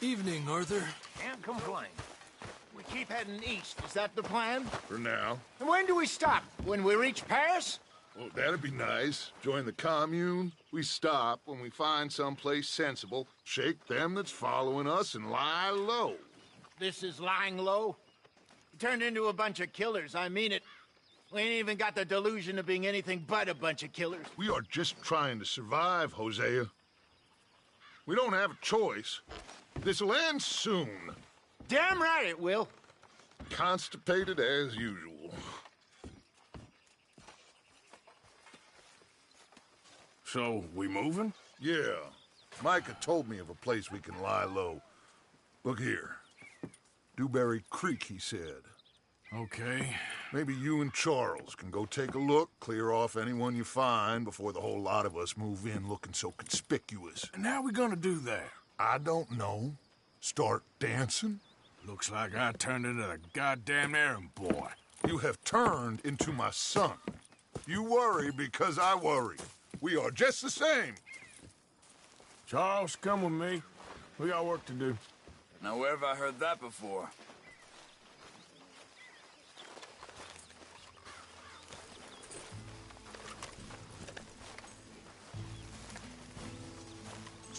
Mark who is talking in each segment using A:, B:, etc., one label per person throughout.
A: Evening, Arthur.
B: Can't complain. We keep heading east, is that the plan?
C: For now.
B: And when do we stop? When we reach Paris?
C: Well, that'd be nice. Join the commune. We stop when we find someplace sensible, shake them that's following us, and lie low.
B: This is lying low? We turned into a bunch of killers, I mean it. We ain't even got the delusion of being anything but a bunch of killers.
C: We are just trying to survive, Hosea. We don't have a choice. This'll end soon.
B: Damn right it will.
C: Constipated as usual.
D: So, we moving?
C: Yeah. Micah told me of a place we can lie low. Look here. Dewberry Creek, he said.
D: Okay.
C: Maybe you and Charles can go take a look, clear off anyone you find before the whole lot of us move in looking so conspicuous.
D: And how we gonna do that?
C: I don't know. Start dancing?
D: Looks like I turned into the goddamn errand boy.
C: You have turned into my son. You worry because I worry. We are just the same.
D: Charles, come with me. We got work to do.
E: Now, where have I heard that before?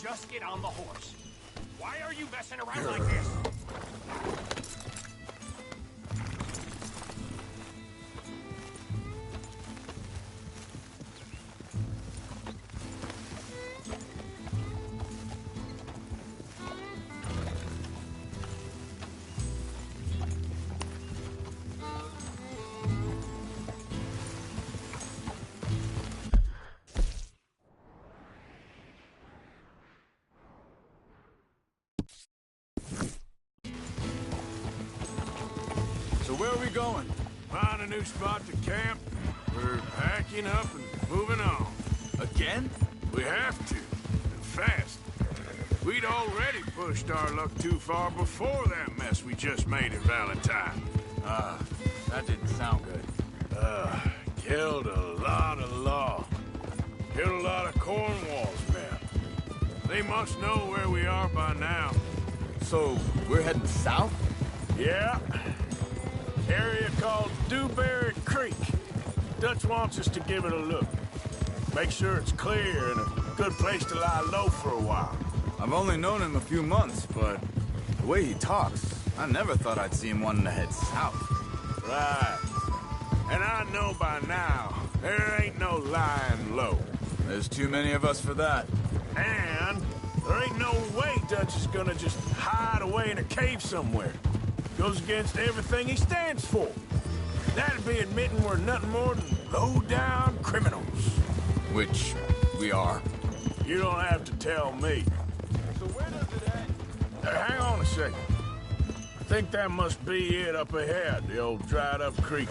B: Just get on the horse. Why are you messing around like this?
E: So where are we going?
D: Find a new spot to camp. We're packing up and moving on.
E: Again?
D: We have to, and fast. We'd already pushed our luck too far before that mess we just made in Valentine.
E: That didn't sound good.
D: Killed a lot of law. Killed a lot of Cornwall's men. They must know where we are by now.
E: So, we're heading south?
D: Yeah. Area called Dewberry Creek. Dutch wants us to give it a look. Make sure it's clear and a good place to lie low for a while.
E: I've only known him a few months, but the way he talks, I never thought I'd see him wanting to head south.
D: Right. And I know by now, there ain't no lying low.
E: There's too many of us for that.
D: And there ain't no way Dutch is gonna just hide away in a cave somewhere. Goes against everything he stands for. That'd be admitting we're nothing more than low-down criminals.
E: Which we are.
D: You don't have to tell me.
E: So where does it end?
D: Hang on a second. I think that must be it up ahead, the old dried-up creek.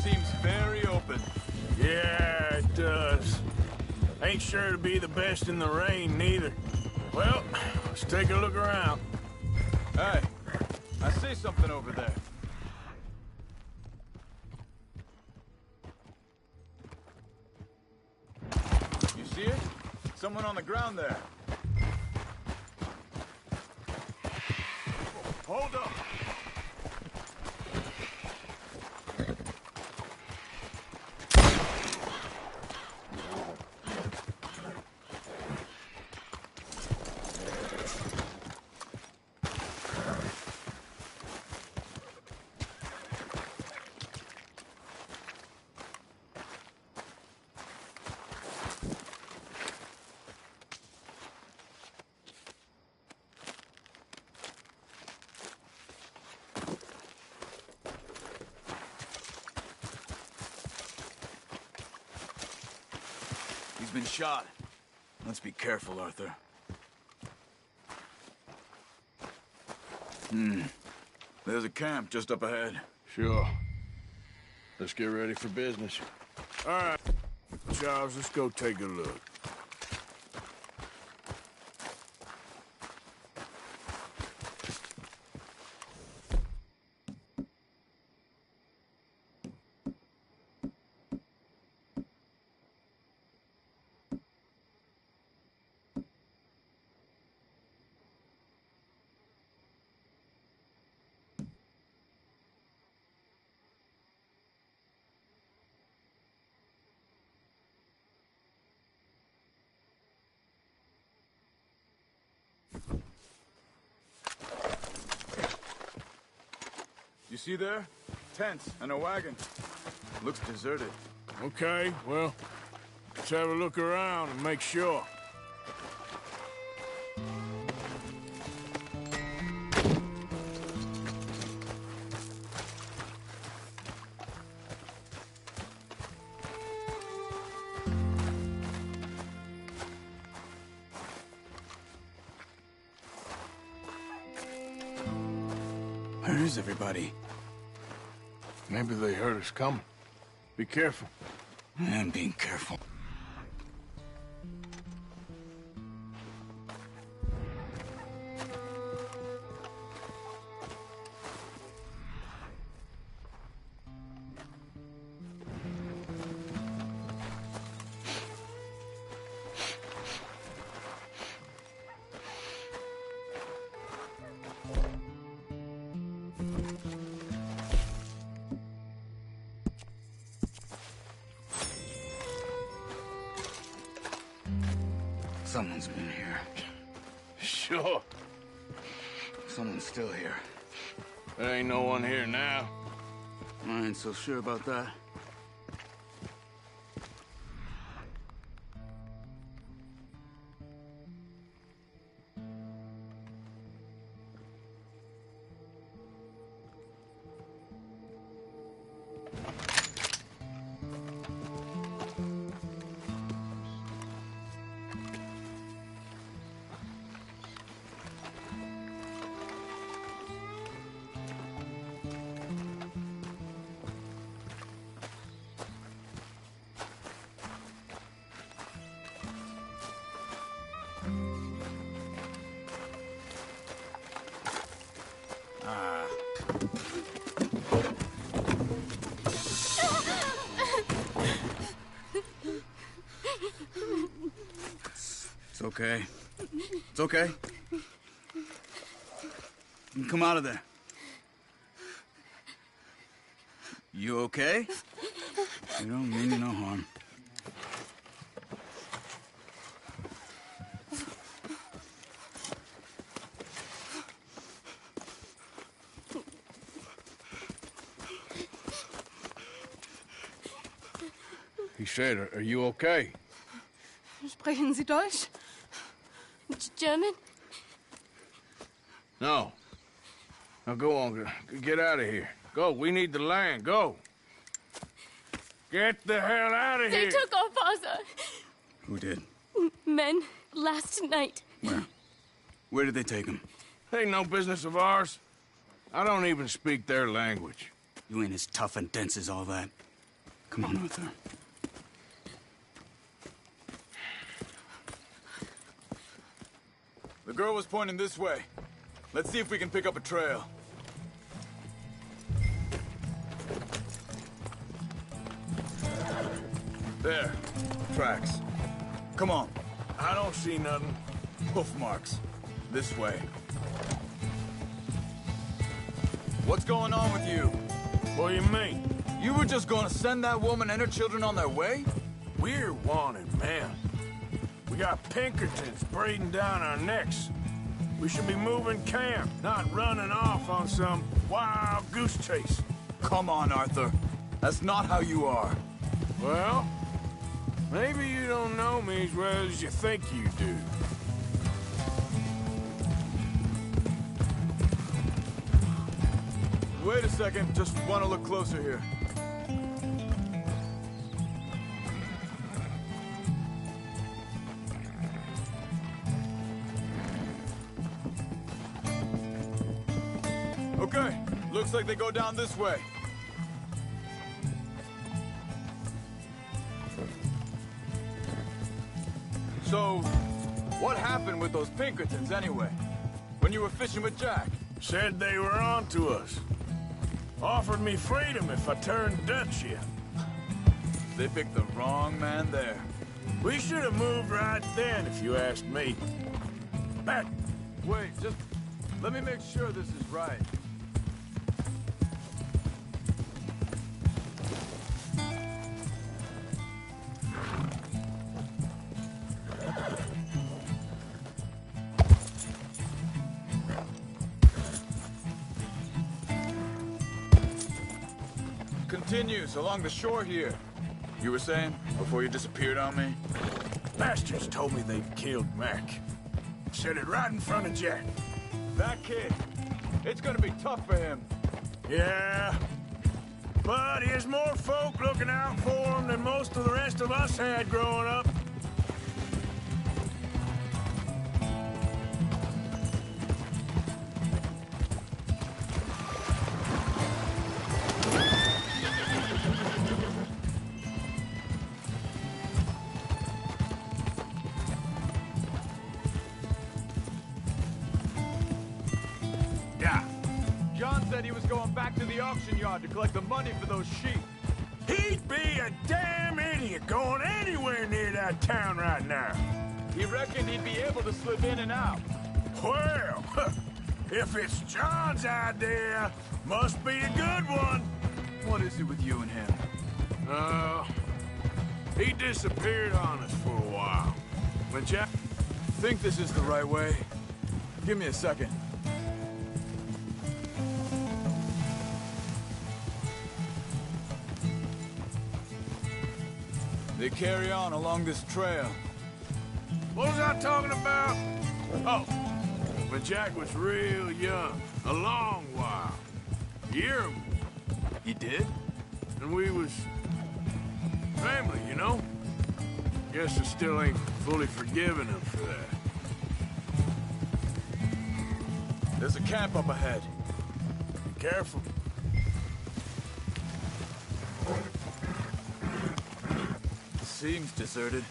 E: Seems very open.
D: Yeah, it does. Ain't sure to be the best in the rain, neither. Well, let's take a look around.
E: Hey, I see something over there. You see it? Someone on the ground there.
D: Hold up.
E: He's been shot. Let's be careful, Arthur. There's a camp just up ahead.
D: Sure. Let's get ready for business. All right. Charles, let's go take a look.
E: see there? Tents and a wagon. Looks deserted.
D: Okay, well, let's have a look around and make sure.
E: Where is everybody?
D: Maybe they heard us coming. Be careful.
E: I am being careful. Someone's been here.
D: Sure.
E: Someone's still here.
D: There ain't no one here now.
E: I ain't so sure about that. It's okay. It's okay. You can come out of there. You okay? You don't mean you no harm.
D: He said, are you okay?
A: Sprechen Sie Deutsch? German?
D: No. Now go on, get out of here. Go, we need the land, go. Get the hell out of
A: They
D: here!
A: took our father.
E: Who did?
A: Men, last night.
E: Where? Where did they take him?
D: Ain't no business of ours. I don't even speak their language.
E: You ain't as tough and dense as all that. Come on, Arthur. The girl was pointing this way. Let's see if we can pick up a trail. There. Tracks. Come on.
D: I don't see nothing.
E: Hoof marks. This way. What's going on with you?
D: What do you mean?
E: You were just gonna send that woman and her children on their way?
D: We're wanted, man. We got Pinkertons breathing down our necks. We should be moving camp, not running off on some wild goose chase.
E: Come on, Arthur. That's not how you are.
D: Well, maybe you don't know me as well as you think you do.
E: Wait a second. Just want to look closer here. Okay, looks like they go down this way. So, what happened with those Pinkertons anyway? When you were fishing with Jack?
D: Said they were on to us. Offered me freedom if I turned Dutch yet.
E: They picked the wrong man there.
D: We should have moved right then, if you asked me. Back.
E: Wait, just let me make sure this is right. continues along the shore here. You were saying, before you disappeared on me?
D: Bastards told me they'd killed Mac. Said it right in front of Jack.
E: That kid, it's gonna be tough for him.
D: Yeah. But here's more folk looking out for him than most of the rest of us had growing up.
E: He was going back to the auction yard to collect the money for those sheep.
D: He'd be a damn idiot going anywhere near that town right now.
E: He reckoned he'd be able to slip in and out.
D: Well, if it's John's idea, must be a good one.
E: What is it with you and him?
D: He disappeared on us for a while. When Jack...
E: Think this is the right way? Give me a second. They carry on along this trail.
D: What was I talking about? Oh, when Jack was real young, a long while. Year,
E: He did?
D: and we was family, you know? Guess I still ain't fully forgiven him for that.
E: There's a camp up ahead.
D: Be careful.
E: Seems deserted.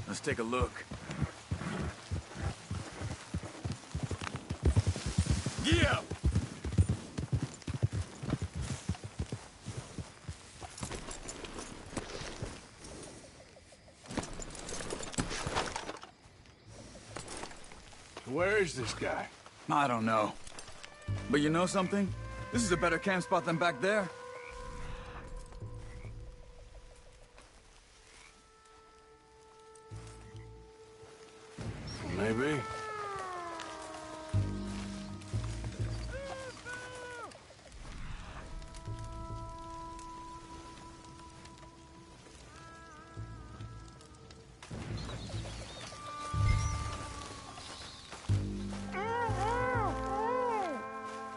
E: Let's take a look. Yeah!
D: Where is this guy?
E: I don't know. But you know something? This is a better camp spot than back there.
D: Maybe.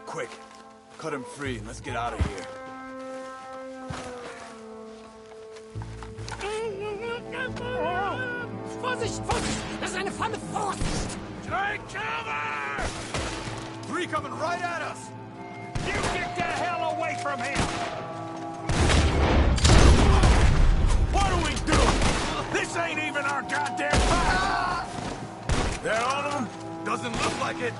E: Quick, cut him free and let's get out of here.
F: Vorsicht, Vorsicht! Das ist eine Falle! Vorsicht!
D: Take cover!
E: Three coming right at us!
D: You get the hell away from him! What do we do? This ain't even our goddamn fight! That all of them?
E: Doesn't look like it.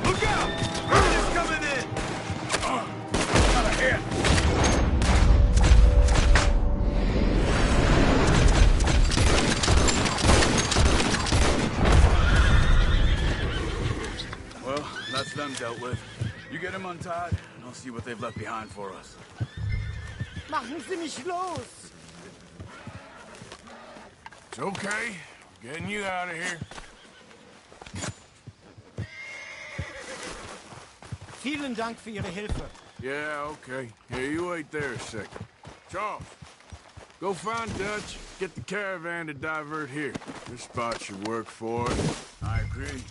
E: Look out! Bird is coming in!
D: Got a hit!
E: Well, that's them dealt with. You get them untied, and I'll see what they've left behind for us.
F: Machen Sie mich los!
D: It's okay. Getting you out of here.
F: Vielen Dank für Ihre Hilfe.
D: Yeah, okay. Here, you wait there a second. Charles, go find Dutch, get the caravan to divert here. This spot should work for us.
E: I agree.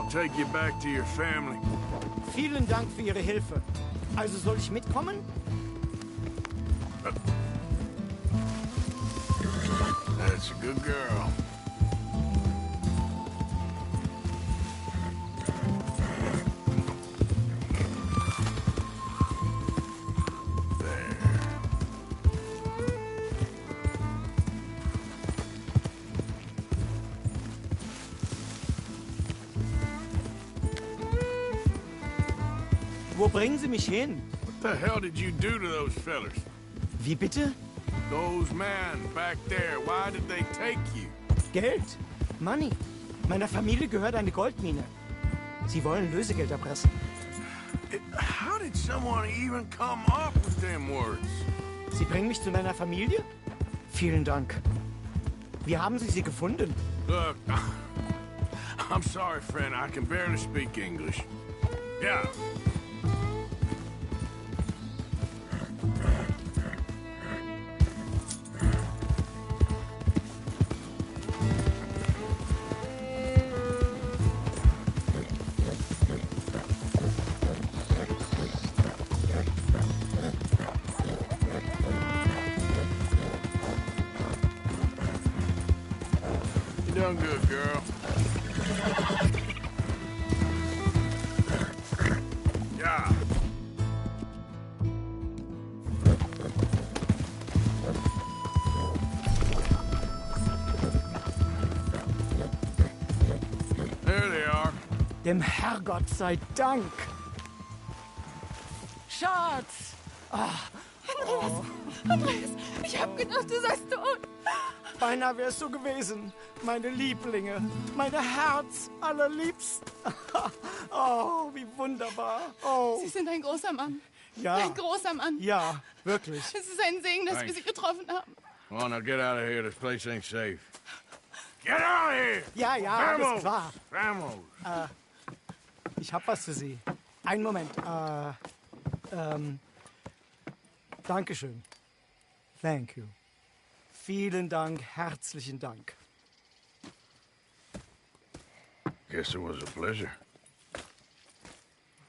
D: take you back to your family.
F: Vielen Dank für Ihre Hilfe. Also soll ich mitkommen?
D: That's a good girl.
F: Wo bringen Sie mich hin?
D: What the hell did you do to those fellers?
F: Wie bitte?
D: Those men back there, why did they take you?
F: Geld. Money. Meiner Familie gehört eine Goldmine. Sie wollen Lösegeld erpressen.
D: How did someone even come up with them words?
F: Sie bringen mich zu meiner Familie? Vielen Dank. Wie haben Sie sie gefunden?
D: Look, I'm sorry, friend. I can barely speak English. Yeah. You done good, girl. Yeah. There they are.
F: Dem Herrgott sei Dank. Schatz!
A: Andreas, ich hab gedacht, du seist tot.
F: Beinahe wär's so gewesen. Meine Lieblinge, meine Herz allerliebsten. Oh, wie wunderbar. Oh,
A: Sie sind ein großer Mann.
F: ja.
A: Ein großer Mann.
F: Ja, wirklich.
A: Es ist ein Segen, dass wir
D: Thanks.
A: Sie getroffen haben.
D: Come on, now get out of here. This place ain't safe. Get out of here!
F: Ja, ja, alles klar.
D: Vamos!
F: Ich hab was für Sie. Einen Moment. Dankeschön. Thank you. Vielen Dank, herzlichen Dank.
D: Guess it was a pleasure.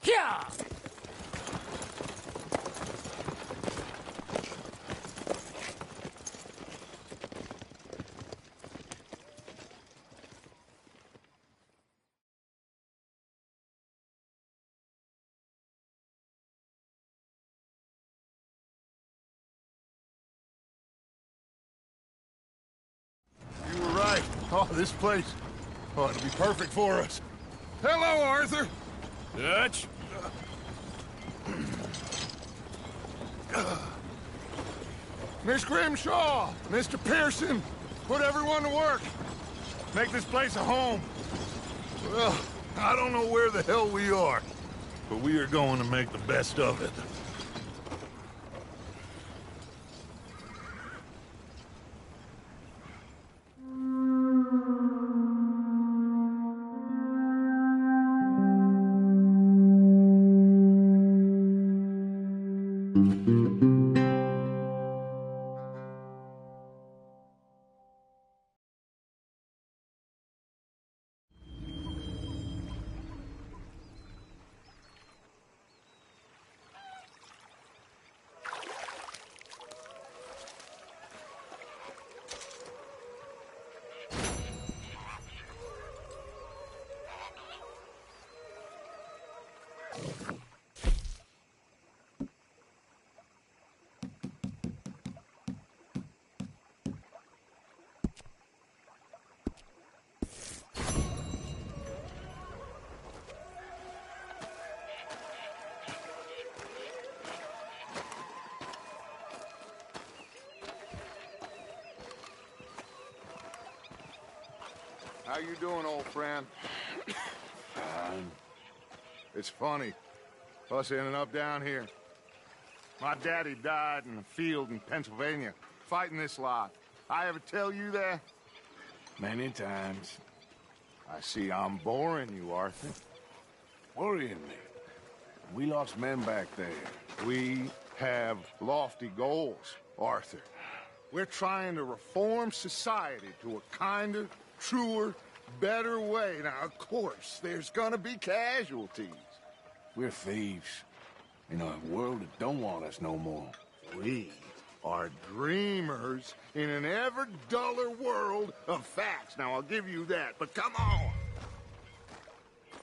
F: Ja!
C: You were right. Oh, this place. Oh, it'll be perfect for us. Hello, Arthur.
D: Dutch?
C: Miss Grimshaw, Mr. Pearson, put everyone to work. Make this place a home. Well, I don't know where the hell we are, but we are going to make the best of it. How you doing, old friend? It's funny, us ending up down here. My daddy died in a field in Pennsylvania, fighting this lot. I ever tell you that?
D: Many times.
C: I see I'm boring you, Arthur.
D: Worrying me. We lost men back there.
C: We have lofty goals, Arthur. We're trying to reform society to a kinder, truer, better way. Now, of course, there's gonna be casualties.
D: We're thieves in a world that don't want us no more.
C: We are dreamers in an ever duller world of facts. Now, I'll give you that, but come on.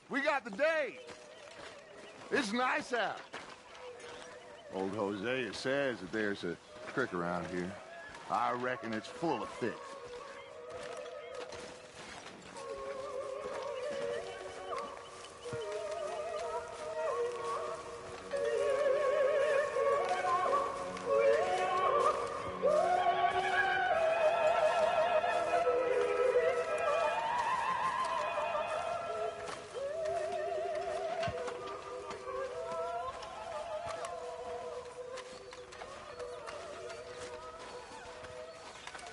C: We got the day. It's nice out. Old Hosea says that there's a creek around here. I reckon it's full of fish.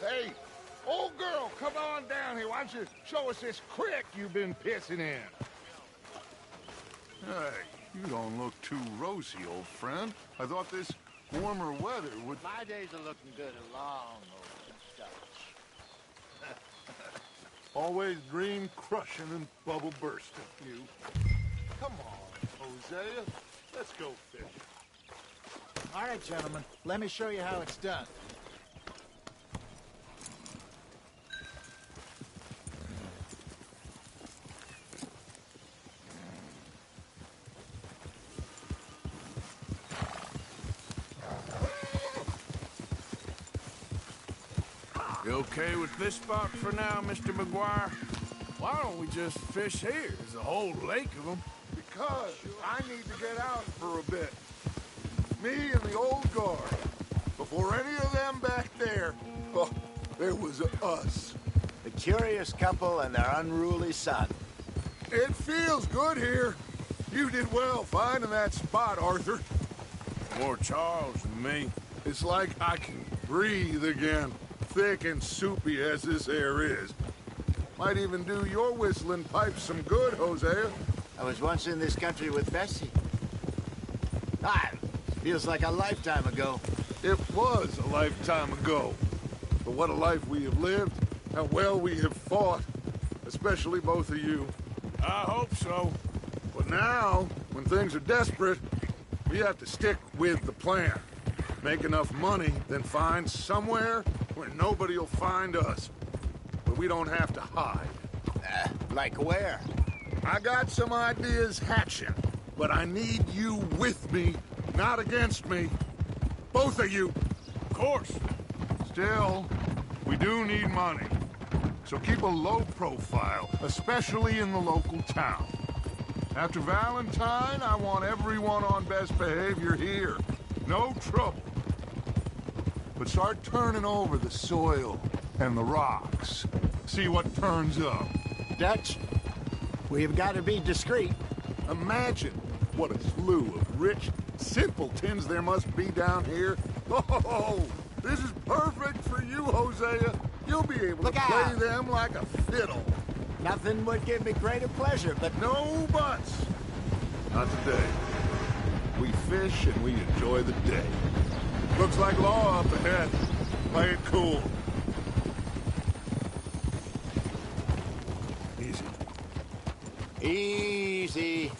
C: Hey, old girl, come on down here. Why don't you show us this creek you've been pissing in? Hey, you don't look too rosy, old friend. I thought this warmer weather would...
B: My days are looking good along over Dutch.
C: Always dream crushing and bubble bursting, you. Come on, Hosea. Let's go fishing.
B: All right, gentlemen. Let me show you how it's done.
D: You okay with this spot for now, Mr. McGuire? Why don't we just fish here? There's a whole lake of them.
C: Because I need to get out for a bit. Me and the old guard. Before any of them back there, oh, there was us.
B: The curious couple and their unruly son.
C: It feels good here. You did well finding that spot, Arthur.
D: More Charles than me.
C: It's like I can breathe again. Thick and soupy as this air is. Might even do your whistling pipes some good, Hosea.
B: I was once in this country with Bessie. Feels like a lifetime ago.
C: It was a lifetime ago. But what a life we have lived. How well we have fought. Especially both of you.
D: I hope so.
C: But now, when things are desperate, we have to stick with the plan. Make enough money, then find somewhere where nobody will find us. But we don't have to hide.
B: Like where?
C: I got some ideas hatching, but I need you with me, not against me. Both of you.
D: Of course.
C: Still, we do need money. So keep a low profile, especially in the local town. After Valentine, I want everyone on best behavior here. No trouble. But start turning over the soil and the rocks. See what turns up.
B: Dutch, we've got to be discreet.
C: Imagine what a slew of rich simpletons there must be down here. Oh, this is perfect for you, Hosea. You'll be able
B: Look
C: to play
B: out.
C: them like a fiddle.
B: Nothing would give me greater pleasure, but
C: No buts. Not today. We fish and we enjoy the day. Looks like law up ahead. Play it cool. Easy.
B: easy.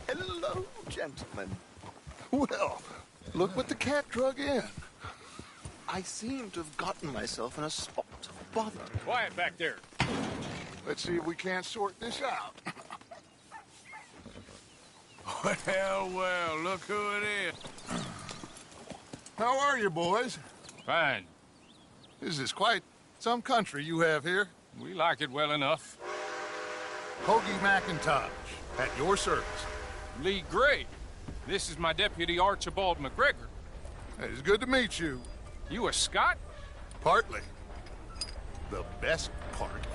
C: Hello, gentlemen. Well, look what the cat drug in. I seem to have gotten myself in a spot of bother.
G: Quiet back there.
C: Let's see if we can't sort this out.
D: Well, well, look who it is.
C: How are you, boys?
G: Fine.
C: This is quite some country you have here.
G: We like it well enough.
C: Hoagie McIntosh, at your service.
G: Lee Gray. This is my deputy Archibald McGregor.
C: It's good to meet you.
G: You a Scot?
C: Partly. The best part.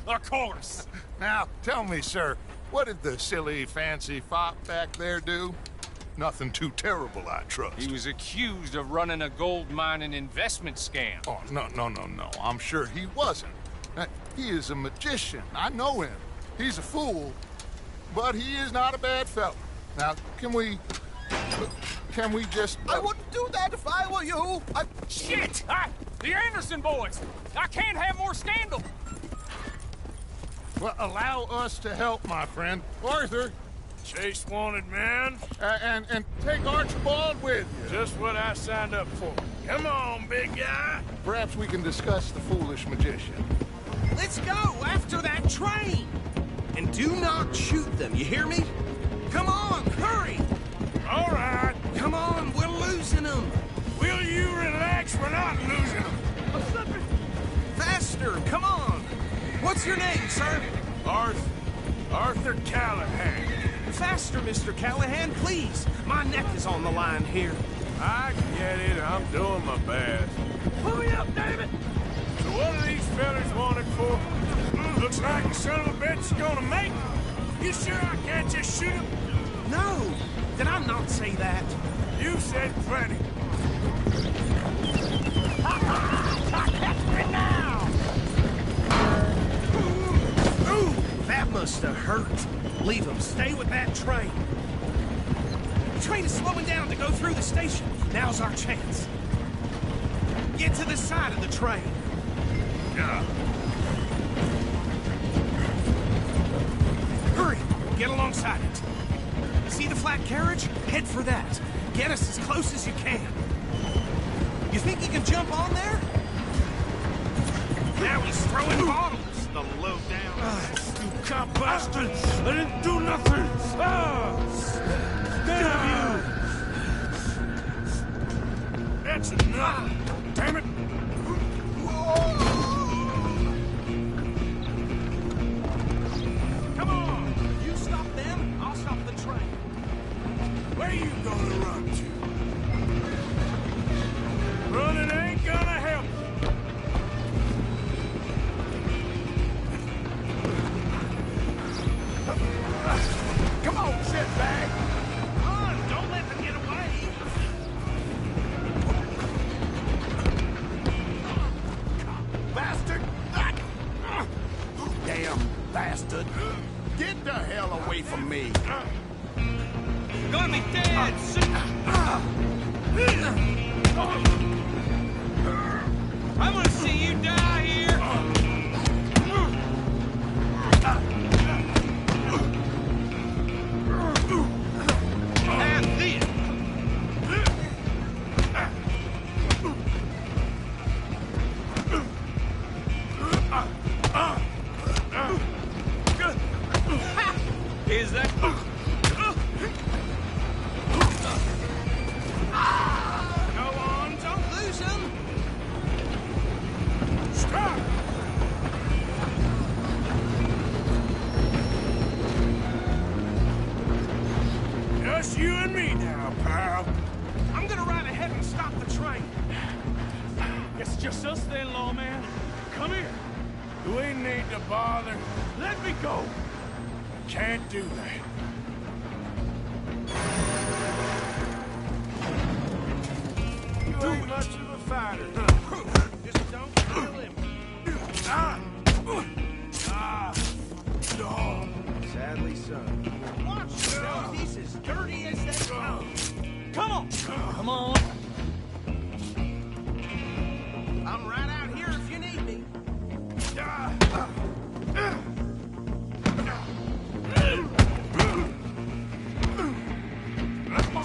G: Of course.
C: Now, tell me, sir, what did the silly, fancy fop back there do? Nothing too terrible, I trust.
G: He was accused of running a gold mining investment scam.
C: Oh, no. I'm sure he wasn't. He is a magician. I know him. He's a fool, but he is not a bad fellow. Now, can we Can we just...
H: I wouldn't do that if I were you.
G: Shit! The Anderson boys! I can't have more scandal!
C: Well, allow us to help, my friend. Arthur,
D: Chase wanted man.
C: and take Archibald with you.
D: Just what I signed up for. Come on, big guy.
C: Perhaps we can discuss the foolish magician.
H: Let's go after that train. And do not shoot them, you hear me? Come on, hurry.
D: All right.
H: Come on, we're losing them.
D: Will you relax? We're not losing them.
H: I'm slipping. Faster, come on. What's your name, sir?
D: Arthur Callahan.
H: Faster, Mr. Callahan, please. My neck is on the line here.
D: I get it. I'm doing my best.
H: Pull me up, David.
D: So what are these fellas wanted for? Looks like the son of a bitch is gonna make it. You sure I can't just shoot him?
H: No. Did I not say that?
D: You said plenty.
H: Catch me now! Ooh, that must have hurt. Leave him. Stay with that train. The train is slowing down to go through the station. Now's our chance. Get to the side of the train.
D: Yeah.
H: Hurry! Get alongside it. See the flat carriage? Head for that. Get us as close as you can. You think you can jump on there? Now he's throwing bottles, the low-down.
D: You cop bastards! I didn't do nothing! Damn you! That's enough! Damn it!
H: Come on! You stop them, I'll stop the train.
D: Where you gonna run to? Running ain't gonna help.
C: Come on, shitbag!
H: Run! Don't let them get away!
C: Bastard! Damn bastard! Get the hell away from me!
H: Gonna be dead soon! I'm gonna see you die here! Have this! Is that... Go on, don't lose him!
D: Stop! Just you and me now, pal.
H: I'm gonna ride ahead and stop the train.
D: Guess it's just us then, lawman. Come here. We need to bother. Let me go. Can't do that. You ain't much of a fighter.
H: Just don't kill him. Sadly so. Watch yourself. He's as dirty as they come. Come on. Come on. I'm right out here if you need me.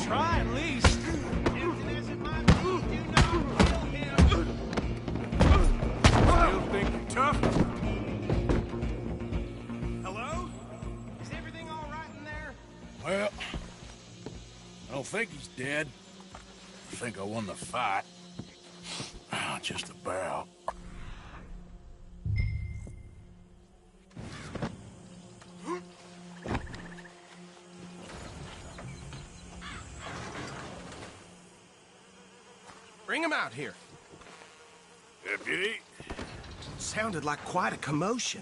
H: Try at least. Tempting as it might be, do not kill him.
D: Still think you're tough?
H: Hello? Is everything all right in there?
D: Well, I don't think he's dead. I think I won the fight. Just about.
H: Bring him out here.
D: Deputy,
H: Sounded like quite a commotion.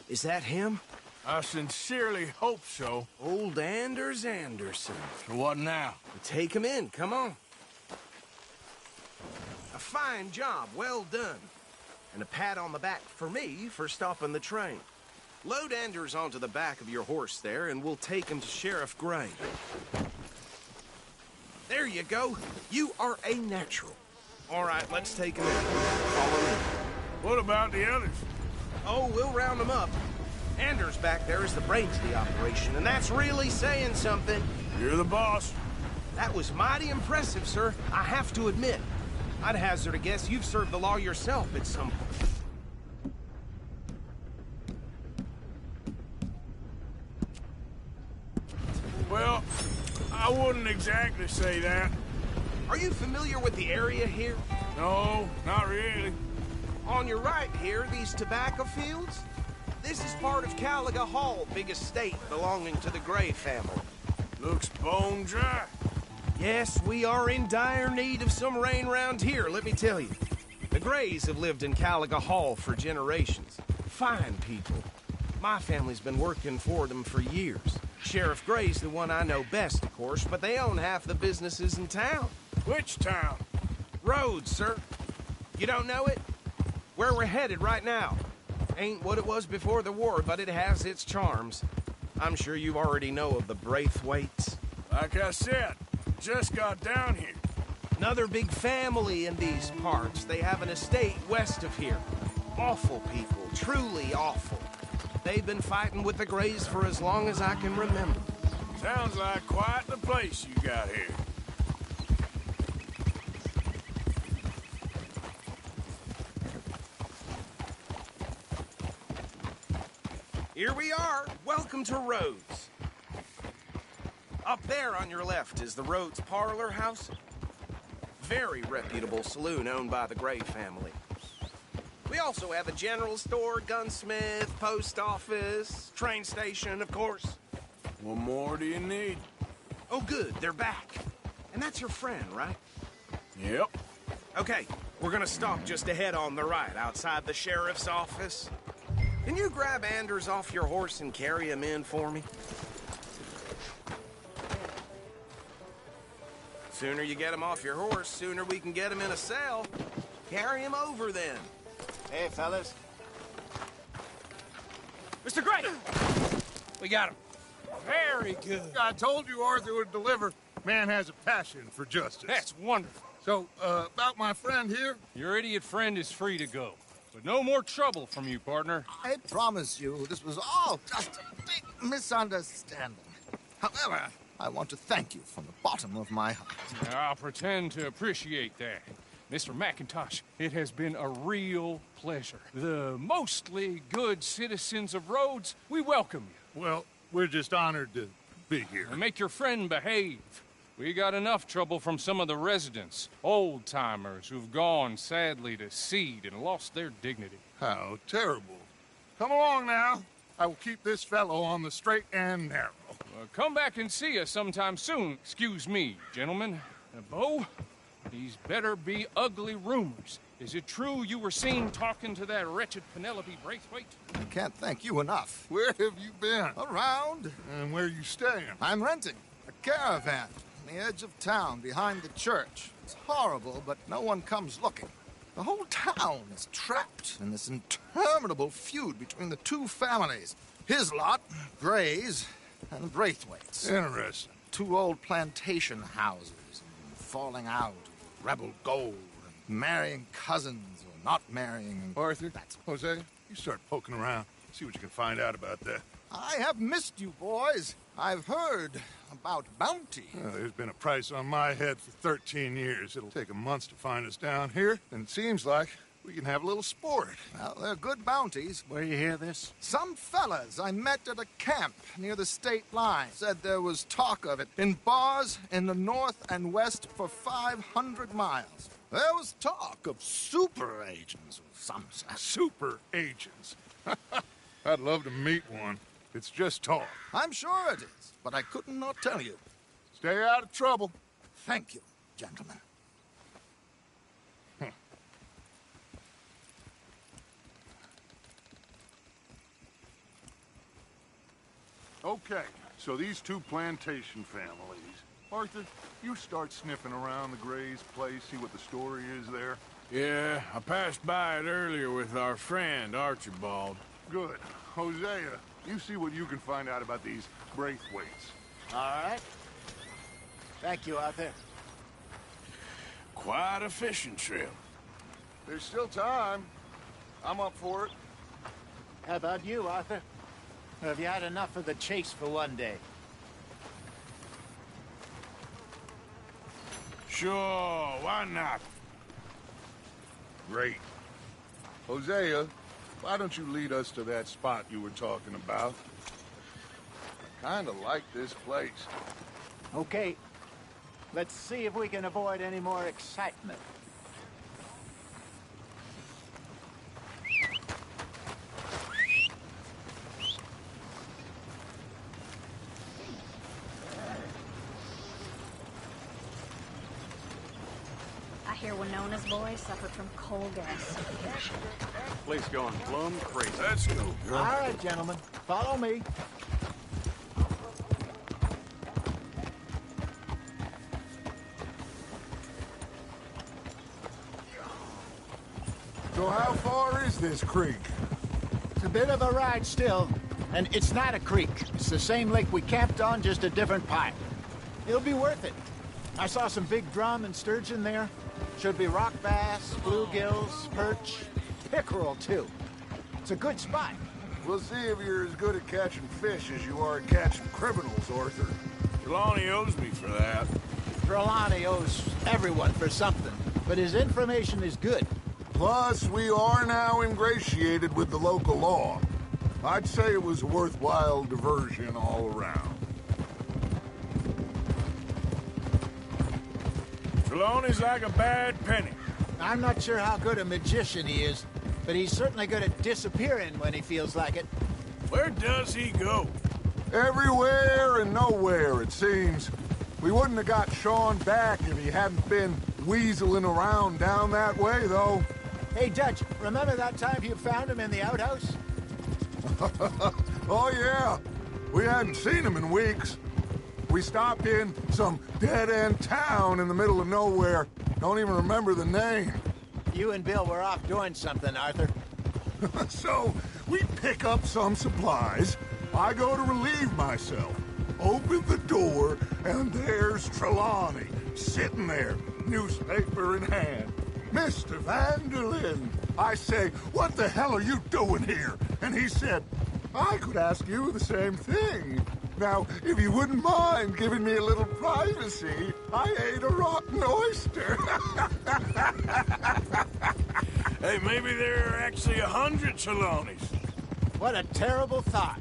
H: Is that him?
D: I sincerely hope so.
H: Old Anders Anderson.
D: So what now?
H: Take him in, come on. A fine job, well done. And a pat on the back for me for stopping the train. Load Anders onto the back of your horse there, and we'll take him to Sheriff Gray. There you go. You are a natural. All right, let's take a minute. Follow me.
D: What about the others?
H: Oh, we'll round them up. Anders back there is the brains of the operation, and that's really saying something.
D: You're the boss.
H: That was mighty impressive, sir. I have to admit. I'd hazard a guess you've served the law yourself at some point.
D: Well, I wouldn't exactly say that.
H: Are you familiar with the area here?
D: No, not really.
H: On your right here, these tobacco fields? This is part of Caliga Hall, big estate belonging to the Gray family.
D: Looks bone dry.
H: Yes, we are in dire need of some rain round here, let me tell you. The Grays have lived in Caliga Hall for generations. Fine people. My family's been working for them for years. Sheriff Gray's the one I know best, of course, but they own half the businesses in town.
D: Which town?
H: Rhodes, sir. You don't know it? Where we're headed right now. Ain't what it was before the war, but it has its charms. I'm sure you already know of the Braithwaites.
D: Like I said, just got down here.
H: Another big family in these parts. They have an estate west of here. Awful people, truly awful. They've been fighting with the Grays for as long as I can remember.
D: Sounds like quite the place you got here.
H: Here we are. Welcome to Rhodes. Up there on your left is the Rhodes Parlor House. Very reputable saloon owned by the Gray family. We also have a general store, gunsmith, post office, train station, of course.
D: What more do you need?
H: Oh, good. They're back. And that's your friend, right?
D: Yep.
H: Okay, we're gonna stop just ahead on the right, outside the sheriff's office. Can you grab Anders off your horse and carry him in for me? Sooner you get him off your horse, sooner we can get him in a cell. Carry him over, then.
B: Hey, fellas.
G: Mr. Gray! We got him. Very good.
C: I told you Arthur would deliver. Man has a passion for justice.
G: That's wonderful.
C: So, about my friend here?
G: Your idiot friend is free to go. But no more trouble from you, partner.
I: I promise you, this was all just a big misunderstanding. However, I want to thank you from the bottom of my heart.
G: I'll pretend to appreciate that. Mr. McIntosh, it has been a real pleasure. The mostly good citizens of Rhodes, we welcome you.
C: Well, we're just honored to be here.
G: And make your friend behave. We got enough trouble from some of the residents, old-timers who've gone, sadly, to seed and lost their dignity.
C: How terrible. Come along now. I will keep this fellow on the straight and narrow.
G: Come back and see us sometime soon. Excuse me, gentlemen. Bo, these better be ugly rumors. Is it true you were seen talking to that wretched Penelope Braithwaite?
I: I can't thank you enough.
C: Where have you been?
I: Around.
C: And where are you staying?
I: I'm renting a caravan on the edge of town behind the church. It's horrible, but no one comes looking. The whole town is trapped in this interminable feud between the two families. His lot, Gray's, and Braithwaite's.
C: Interesting.
I: Two old plantation houses, and falling out, rebel gold, and marrying cousins or not marrying. And
C: Arthur, Jose, you start poking around. See what you can find out about that.
I: I have missed you, boys. I've heard about bounty.
C: There's been a price on my head for 13 years. It'll take a month to find us down here, and it seems like we can have a little sport.
I: Well, they're good bounties.
C: Where you hear this?
I: Some fellas I met at a camp near the state line said there was talk of it in bars in the north and west for 500 miles. There was talk of super agents of some sort.
C: Super agents. I'd love to meet one. It's just talk.
I: I'm sure it is, but I couldn't not tell you.
C: Stay out of trouble.
I: Thank you, gentlemen.
C: Okay, so these two plantation families. Arthur, you start sniffing around the Gray's place, see what the story is there.
D: Yeah, I passed by it earlier with our friend, Archibald.
C: Good. Hosea, you see what you can find out about these Braithwaites.
B: All right. Thank you, Arthur.
D: Quite a fishing trip.
C: There's still time. I'm up for it.
B: How about you, Arthur? Or have you had enough of the chase for one day?
D: Sure, why not?
C: Great. Hosea, why don't you lead us to that spot you were talking about? I kinda like this place.
B: Okay. Let's see if we can avoid any more excitement.
J: I hear Winona's boy suffered from coal gas.
E: Place going plumb crazy.
D: Let's go,
B: All right, gentlemen. Follow me.
C: So how far is this creek?
B: It's a bit of a ride still. And it's not a creek. It's the same lake we camped on, just a different part. It'll be worth it. I saw some big drum and sturgeon there. Should be rock bass, bluegills, perch, pickerel, too. It's a good spot.
C: We'll see if you're as good at catching fish as you are at catching criminals, Arthur.
D: Trelawney owes me for that.
B: Trelawney owes everyone for something, but his information is good.
C: Plus, we are now ingratiated with the local law. I'd say it was a worthwhile diversion all around.
D: Trelawney's like a bad penny.
B: I'm not sure how good a magician he is, but he's certainly good at disappearing when he feels like it.
D: Where does he go?
C: Everywhere and nowhere, it seems. We wouldn't have got Sean back if he hadn't been weaseling around down that way, though.
B: Hey, Dutch, remember that time you found him in the outhouse?
C: Oh, yeah. We hadn't seen him in weeks. We stopped in some dead-end town in the middle of nowhere. Don't even remember the name.
B: You and Bill were off doing something, Arthur.
C: So, we pick up some supplies. I go to relieve myself. Open the door, and there's Trelawney, sitting there, newspaper in hand. Mr. Vanderlyn. I say, what the hell are you doing here? And he said, I could ask you the same thing. Now, if you wouldn't mind giving me a little privacy, I ate a rotten oyster.
D: Hey, maybe there are actually 100 Trelawneys.
B: What a terrible thought.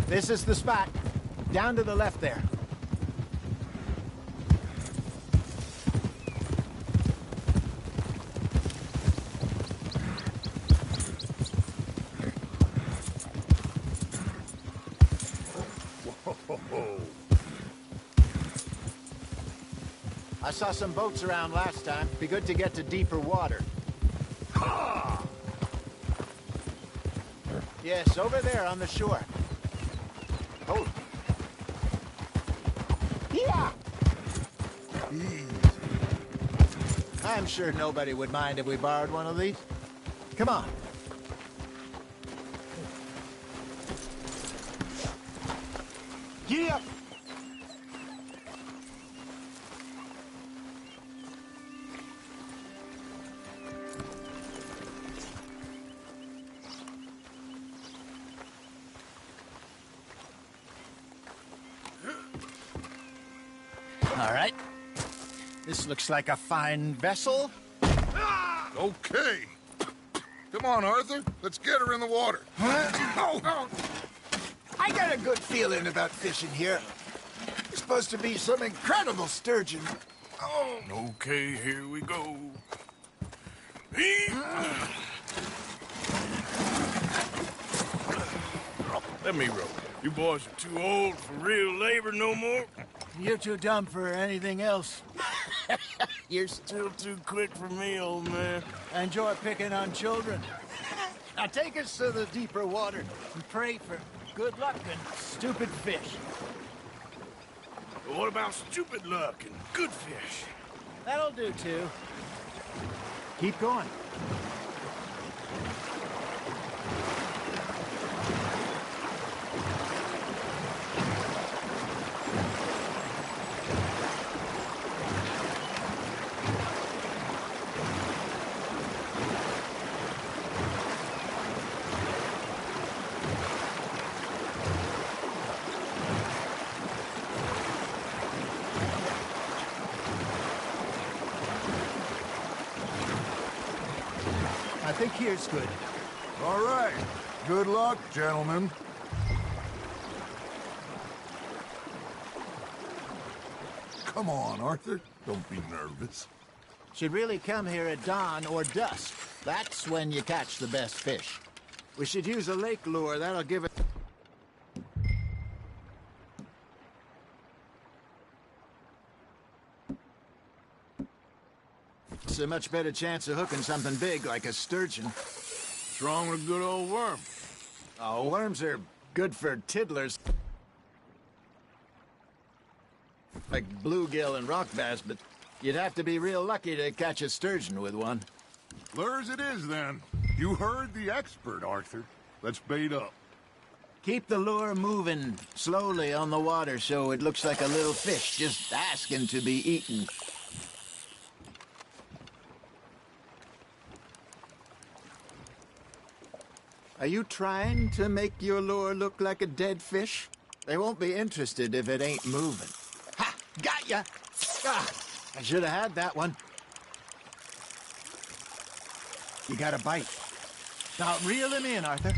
B: This is the spot. Down to the left there.
C: Whoa.
B: I saw some boats around last time. Be good to get to deeper water.
C: Ha!
B: Yes, over there on the shore. Oh. Yeah!
C: Easy.
B: I'm sure nobody would mind if we borrowed one of these. Come on. Giddy up! All right. This looks like a fine vessel.
C: Okay. Come on, Arthur. Let's get her in the water.
B: Oh. I got a good feeling about fishing here. There's supposed to be some incredible sturgeon. Oh.
D: Okay, here we go. Let me row. You boys are too old for real labor no more.
B: You're too dumb for anything else. You're
D: Still too quick for me, old man.
B: enjoy picking on children. Now take us to the deeper water and pray for good luck and stupid fish.
D: What about stupid luck and good fish?
B: That'll do, too. Keep going. I think here's good.
C: All right. Good luck, gentlemen. Come on, Arthur. Don't be nervous.
B: Should really come here at dawn or dusk. That's when you catch the best fish. We should use a lake lure. That'll give it... It's a much better chance of hooking something big like a sturgeon.
D: What's wrong with a good old worm?
B: Oh, worms are good for tiddlers. Like bluegill and rock bass, but you'd have to be real lucky to catch a sturgeon with one.
C: Lures it is, then. You heard the expert, Arthur. Let's bait up.
B: Keep the lure moving slowly on the water so it looks like a little fish just asking to be eaten. Are you trying to make your lure look like a dead fish? They won't be interested if it ain't moving. Ha! Got ya! Ah, I should have had that one. You got a bite. Now reel him in, Arthur.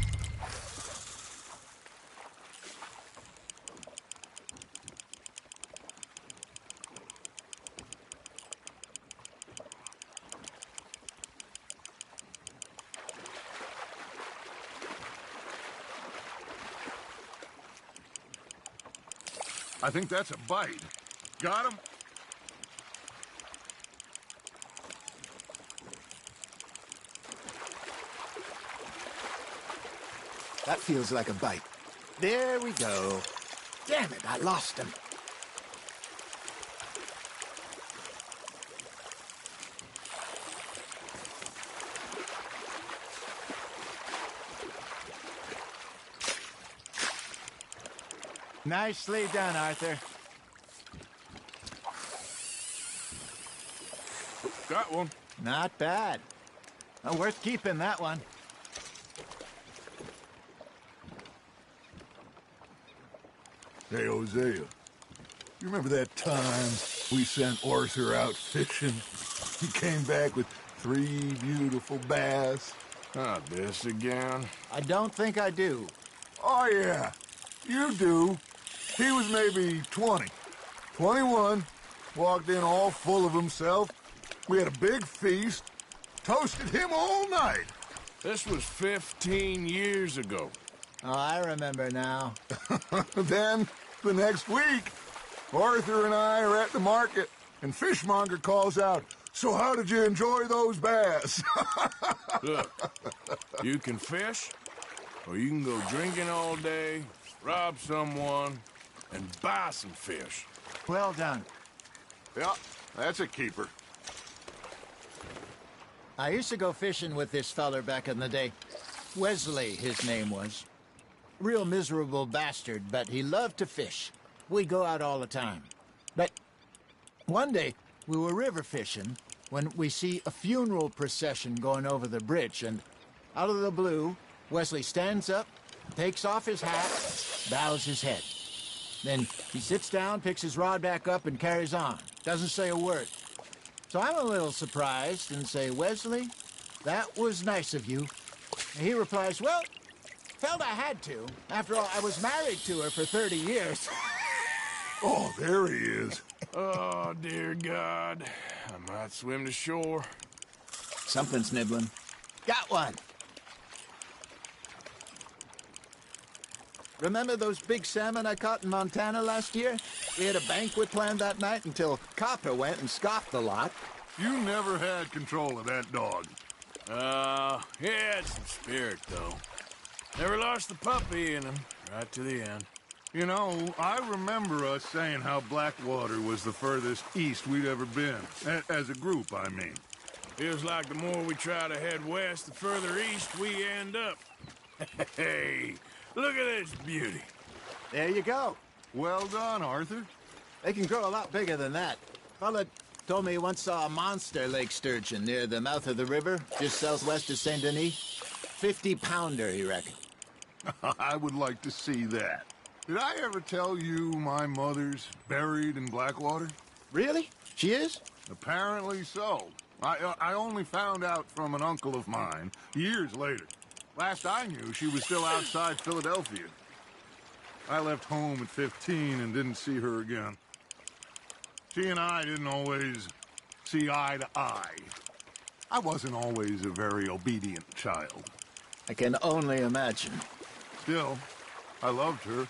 C: I think that's a bite. Got him?
B: That feels like a bite. There we go. Damn it, I lost him. Nicely done, Arthur.
C: Got one.
B: Not bad. Worth keeping, that one.
C: Hey, Hosea. You remember that time we sent Arthur out fishing? He came back with 3 beautiful bass.
D: Not this again.
B: I don't think I do.
C: Oh, yeah. You do. He was maybe 20. 21. Walked in all full of himself. We had a big feast. Toasted him all night.
D: This was 15 years ago.
B: Oh, I remember now.
C: Then, the next week, Arthur and I are at the market, and Fishmonger calls out, "So how did you enjoy those bass?"
D: Look, you can fish, or you can go drinking all day, rob someone, and buy some fish.
B: Well done.
C: Yeah, that's a keeper.
B: I used to go fishing with this feller back in the day. Wesley, his name was. Real miserable bastard, but he loved to fish. We'd go out all the time. But one day, we were river fishing when we see a funeral procession going over the bridge, and out of the blue, Wesley stands up, takes off his hat, bows his head. Then he sits down, picks his rod back up, and carries on. Doesn't say a word. So I'm a little surprised and say, "Wesley, that was nice of you." And he replies, "Well, felt I had to. After all, I was married to her for 30 years.
C: Oh, there he is.
D: Oh, dear God. I might swim to shore.
B: Something's nibbling. Got one. Remember those big salmon I caught in Montana last year? We had a banquet planned that night until Copper went and scoffed the lot.
C: You never had control of that dog.
D: He had some spirit, though. Never lost the puppy in him, right to the end.
C: You know, I remember us saying how Blackwater was the furthest east we'd ever been. As a group, I mean.
D: Feels like the more we try to head west, the further east we end up. Hey, look at this beauty.
B: There you go.
C: Well done, Arthur.
B: They can grow a lot bigger than that. Fella told me he once saw a monster lake sturgeon near the mouth of the river, just southwest of Saint Denis. 50-pounder, he reckoned.
C: I would like to see that. Did I ever tell you my mother's buried in Blackwater?
B: Really? She is?
C: Apparently so. I only found out from an uncle of mine years later. Last I knew, she was still outside Philadelphia. I left home at 15 and didn't see her again. She and I didn't always see eye to eye. I wasn't always a very obedient child.
B: I can only imagine.
C: Still, I loved her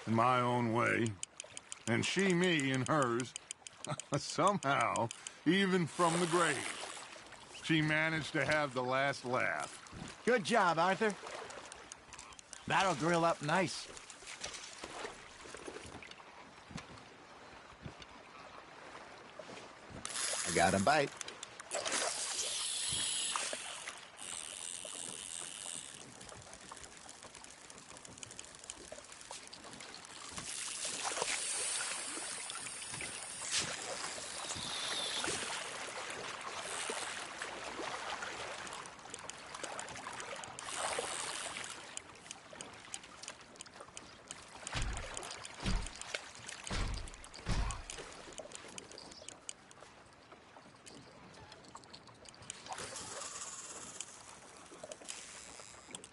C: in my own way, and she me in hers. Somehow, even from the grave, she managed to have the last laugh.
B: Good job, Arthur. That'll grill up nice. I got him bite.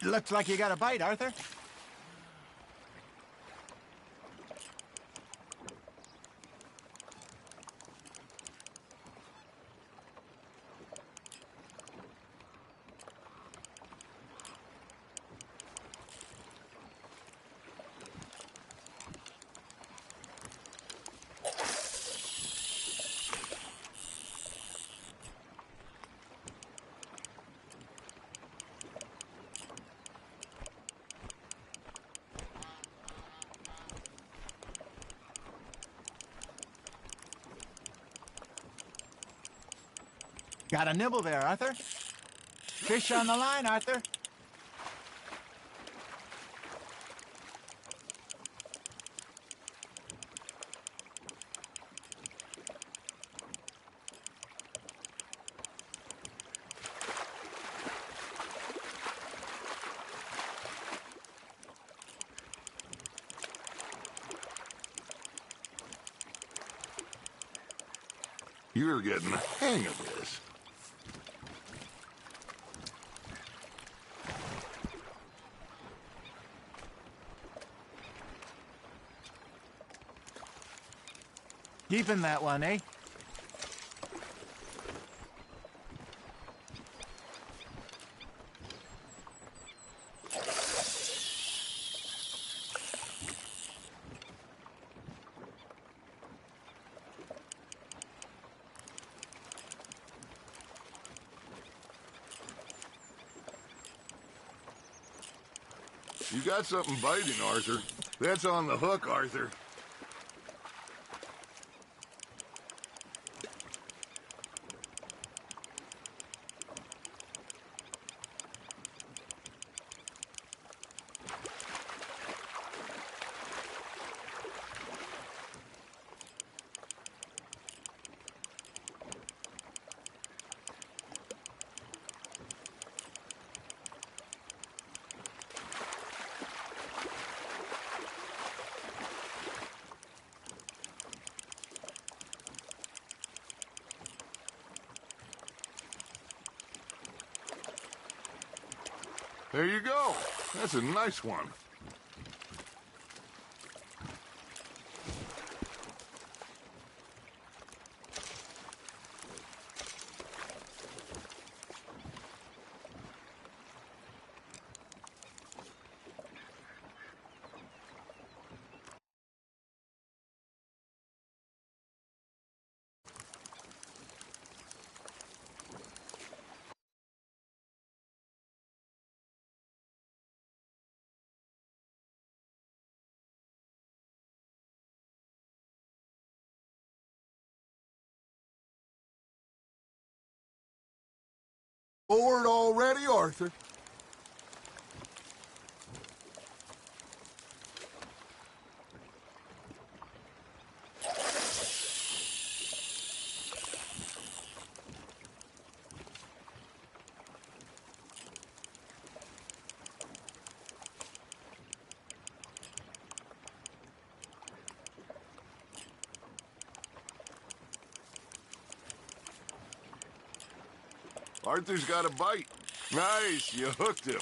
B: Looks like you got a bite, Arthur. Got a nibble there, Arthur. Fish on the line, Arthur.
C: You're getting the hang of this.
B: Keeping that one, eh?
C: You got something biting, Arthur. That's on the hook, Arthur. There you go. That's a nice one. Bored already, Arthur? Arthur's got a bite. Nice, you hooked him.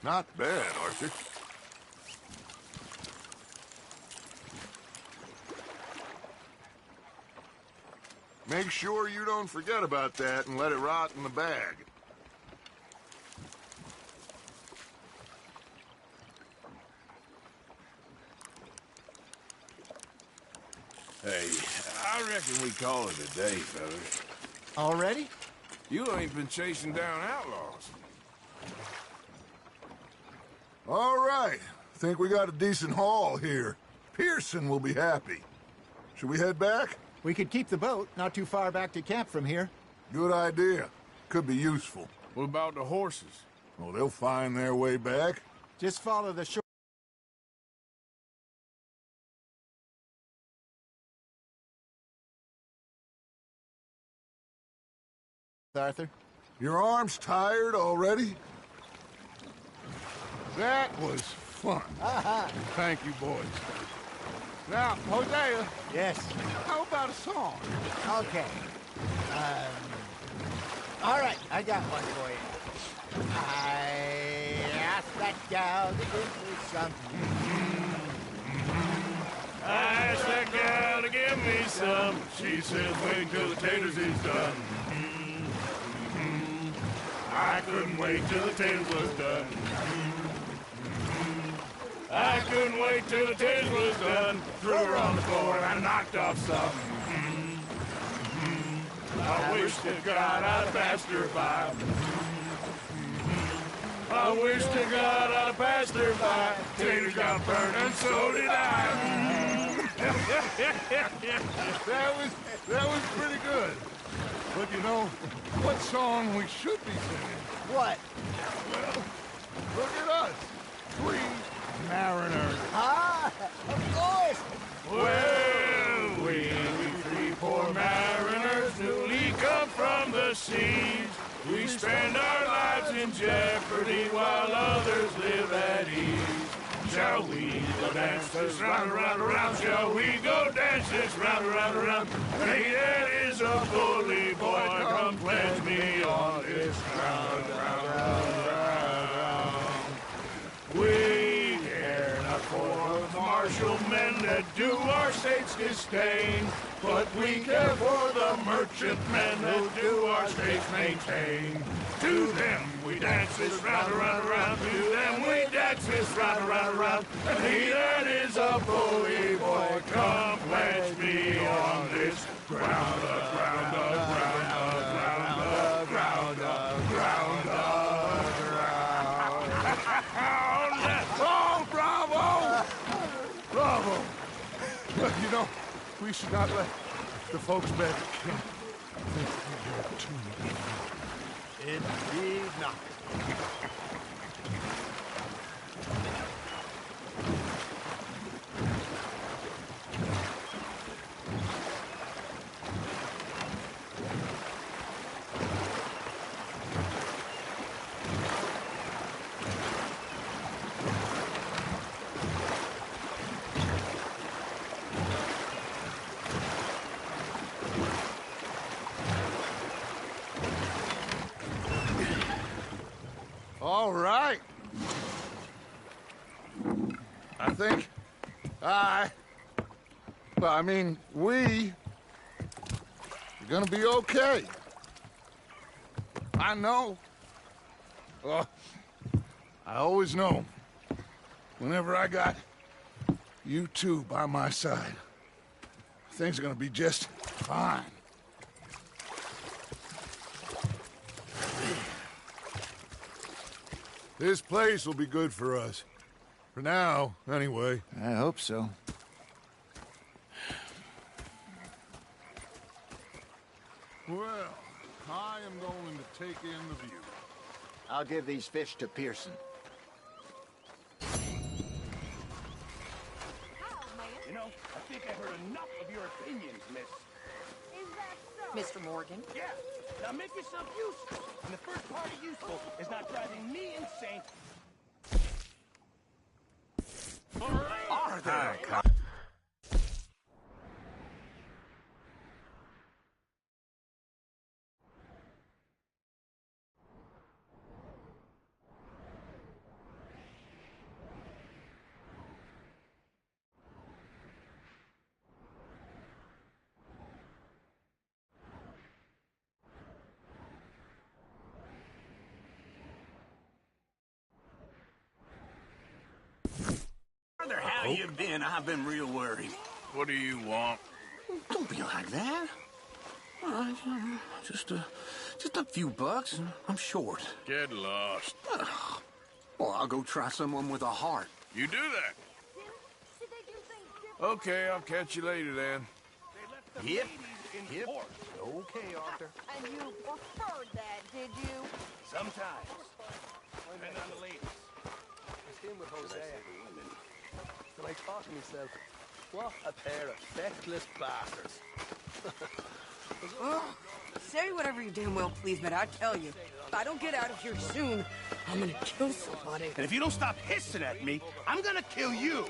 C: Not bad, Arthur. Make sure you don't forget about that and let it rot in the bag.
D: Hey, I reckon we call it a day, fellas.
B: Already?
D: You ain't been chasing down outlaws.
C: All right. Think we got a decent haul here. Pearson will be happy. Should we head back?
B: We could keep the boat not too far back to camp from here.
C: Good idea. Could be useful.
D: What about the horses?
C: Well, they'll find their way back.
B: Just follow the shore. Arthur?
C: Your arm's tired already? That was fun. Thank you, boys. Now, Hosea,
B: Yes.
C: how about a song?
B: Okay. All right, I got one for you. I asked that gal to give me some.
D: I asked that gal to give me some. She says, wait till the taters is done. I couldn't wait till the taters was done. I couldn't wait till the taters was done. Threw her on the floor and I knocked off some. I wish to God I'd passed her by. I wish to God I'd passed her by. Taters got burned and so did I.
C: That was pretty good. But you know, what song we should be singing?
B: What?
C: Well, look at us. 3 mariners.
B: Ah, of course.
D: Well, we 3 poor mariners newly come from the seas. We spend our lives in jeopardy while others live at ease. Shall we go dance this round, around, around? Shall we go dance this round, around, around? Hey, that is a bully boy. Come pledge me on this round, round, round, round. We care not for the martial men that do our state's disdain, but we care for the merchantmen that do our state's maintain. To them we dance this round, around, around. To them we dance this round, around, around. And he that is a bully boy, come pledge me on this ground, ground, ground, ground, ground, ground, ground. Oh, bravo! Bravo!
C: But you know, we should not let the folks back at camp think we have too much.
B: Indeed not.
C: All right. I think we are gonna be okay. I know. I always know. Whenever I got You two by my side. Things are gonna be just fine. This place will be good for us. For now, anyway.
B: I hope so.
C: Well, I am going to take in the view.
B: I'll give these fish to Pearson.
K: You know, I think I heard enough of your opinions, miss.
L: Is that so? Mr. Morgan?
K: Yeah. Now make yourself useful. And the first part of useful is not driving me insane. Are there? How you been? I've been real worried.
D: What do you want?
K: Don't be like that. All right, just a few bucks. I'm short.
D: Get lost.
K: Well, I'll go try someone with a heart.
D: You do that. Okay, I'll catch you later then.
K: Yep. Yep. Okay, Arthur.
L: And you preferred that, did you?
K: Sometimes. Depending on the ladies.
M: It's him with Hosea. And I thought to myself, what a pair of feckless bastards.
N: Say whatever you damn well please, but I tell you, if I don't get out of here soon, I'm gonna kill somebody.
K: And if you don't stop hissing at me, I'm gonna kill you.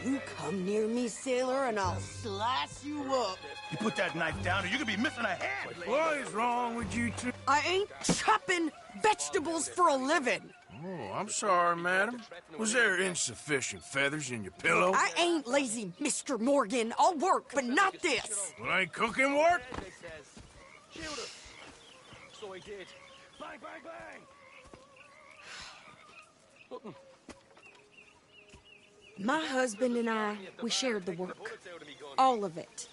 N: You come near me, sailor, and I'll slice you up.
K: You put that knife down or you're gonna be missing a hand.
D: What is wrong with you two?
N: I ain't chopping vegetables for a living.
D: Oh, I'm sorry, madam. Was there insufficient feathers in your pillow?
N: I ain't lazy, Mr. Morgan. I'll work, but not this.
D: Well, ain't cooking work?
M: Shoot him. So he did.
K: Bang, bang, bang.
N: My husband and I, we shared the work. All of it.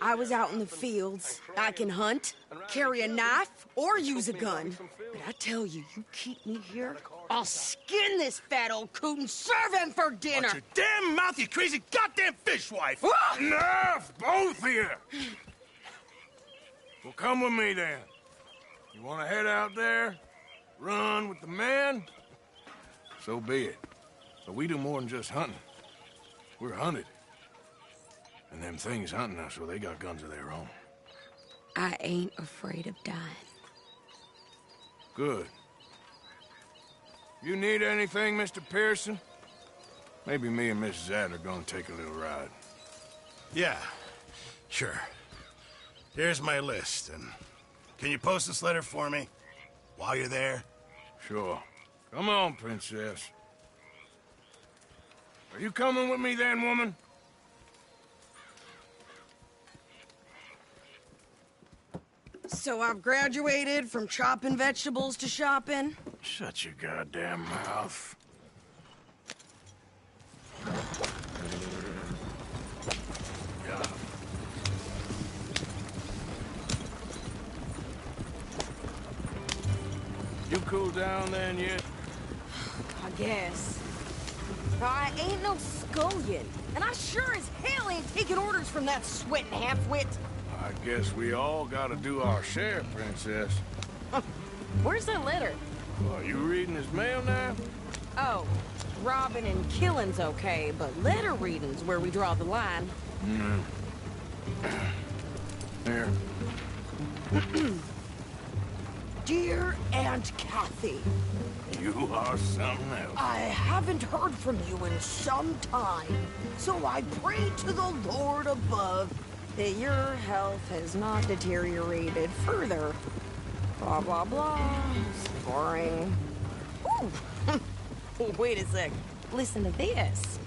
N: I was out in the fields. I can hunt, carry a knife, or use a gun. But I tell you, you keep me here, I'll skin this fat old coot and serve him for dinner.
K: Watch your damn mouth, you crazy goddamn fishwife.
D: Enough, both of you. Well, come with me then. You want to head out there, run with the men? So be it. But we do more than just hunting. We're hunted. And them things hunting us, well, they got guns of their own.
N: I ain't afraid of dying.
D: Good. You need anything, Mr. Pearson? Maybe me and Mrs. Adler are gonna take a little ride.
K: Yeah, sure. Here's my list, and can you post this letter for me while you're there?
D: Sure. Come on, Princess. Are you coming with me then, woman?
N: So I've graduated from chopping vegetables to shopping?
D: Shut your goddamn mouth. Yeah. You cool down then yet?
N: I guess. I ain't no scullion, and I sure as hell ain't taking orders from that sweating half-wit.
D: I guess we all gotta do our share, Princess.
N: Where's that letter?
D: Are you reading his mail now?
N: Oh, robbing and killing's okay, but letter reading's where we draw the line.
D: Here.
N: Dear Aunt Kathy,
D: You are something else.
N: I haven't heard from you in some time, so I pray to the Lord above that your health has not deteriorated further. Blah, blah, blah. Boring. Ooh. Wait a sec. Listen to this.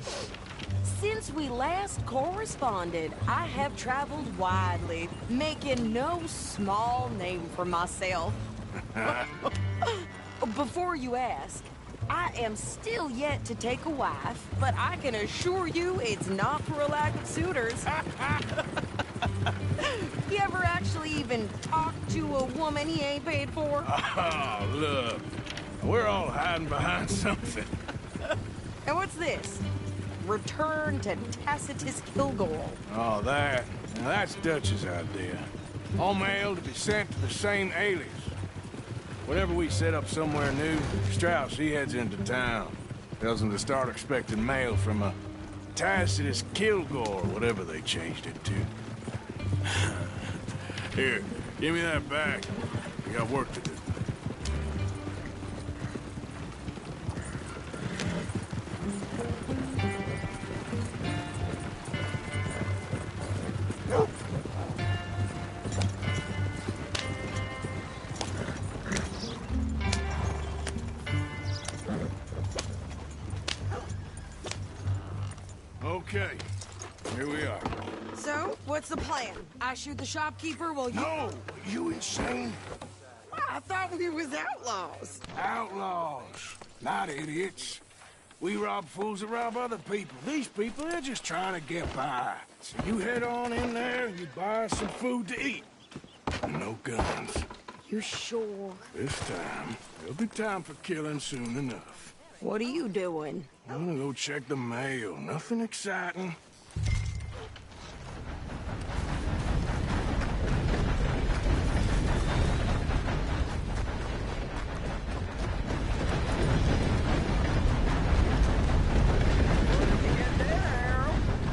N: Since we last corresponded, I have traveled widely, making no small name for myself. Before you ask, I am still yet to take a wife, but I can assure you it's not for a lack of suitors. You ever actually even talk to a woman he ain't paid for?
D: Oh, look. We're all hiding behind something.
N: And what's this? Return to Tacitus Kilgore.
D: Oh, that. Now, that's Dutch's idea. All mail to be sent to the same alias. Whenever we set up somewhere new, Strauss, he heads into town. Tells them to start expecting mail from a Tacitus Kilgore, whatever they changed it to. Here, give me that back. We got work to do. Okay, here we are.
N: So, what's the plan? I shoot the shopkeeper while you...
D: No! You insane?
N: I thought we was outlaws.
D: Outlaws, not idiots. We rob fools that rob other people. These people, they're just trying to get by. So you head on in there and you buy us some food to eat. No guns.
N: You sure?
D: This time, there'll be time for killing soon enough.
N: What are you doing?
D: I'm gonna go check the mail. Nothing exciting.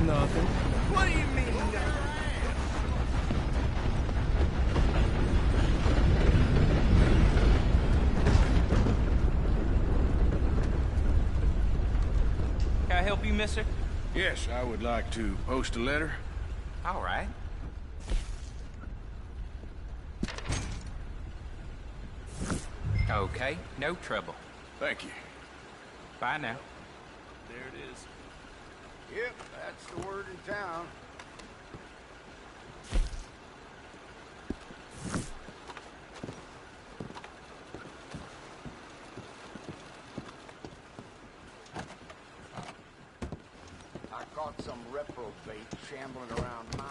H: Nothing.
N: What do you mean?
O: Can I help you, mister?
D: Yes, I would like to post a letter.
O: All right. Okay, no trouble.
D: Thank you.
O: Bye now.
B: There it is. Yep, that's the word in town. I caught some reprobate shambling around mine.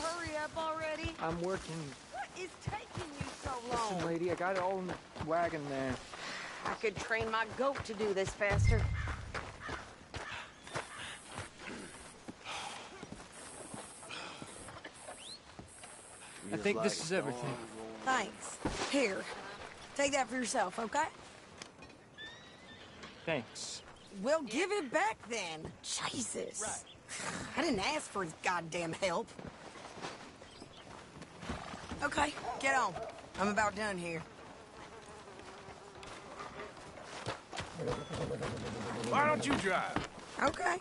N: Hurry up already.
M: I'm working.
N: What is taking you so
M: Listen,
N: long?
M: lady, I got it all in the wagon there.
N: I could train my goat to do this faster.
M: I think this is everything.
N: Thanks. Here, take that for yourself, okay?
M: Thanks.
N: Well, give it back then. Jesus. I didn't ask for his goddamn help. Okay, get on. I'm about done here.
D: Why don't you drive?
N: Okay.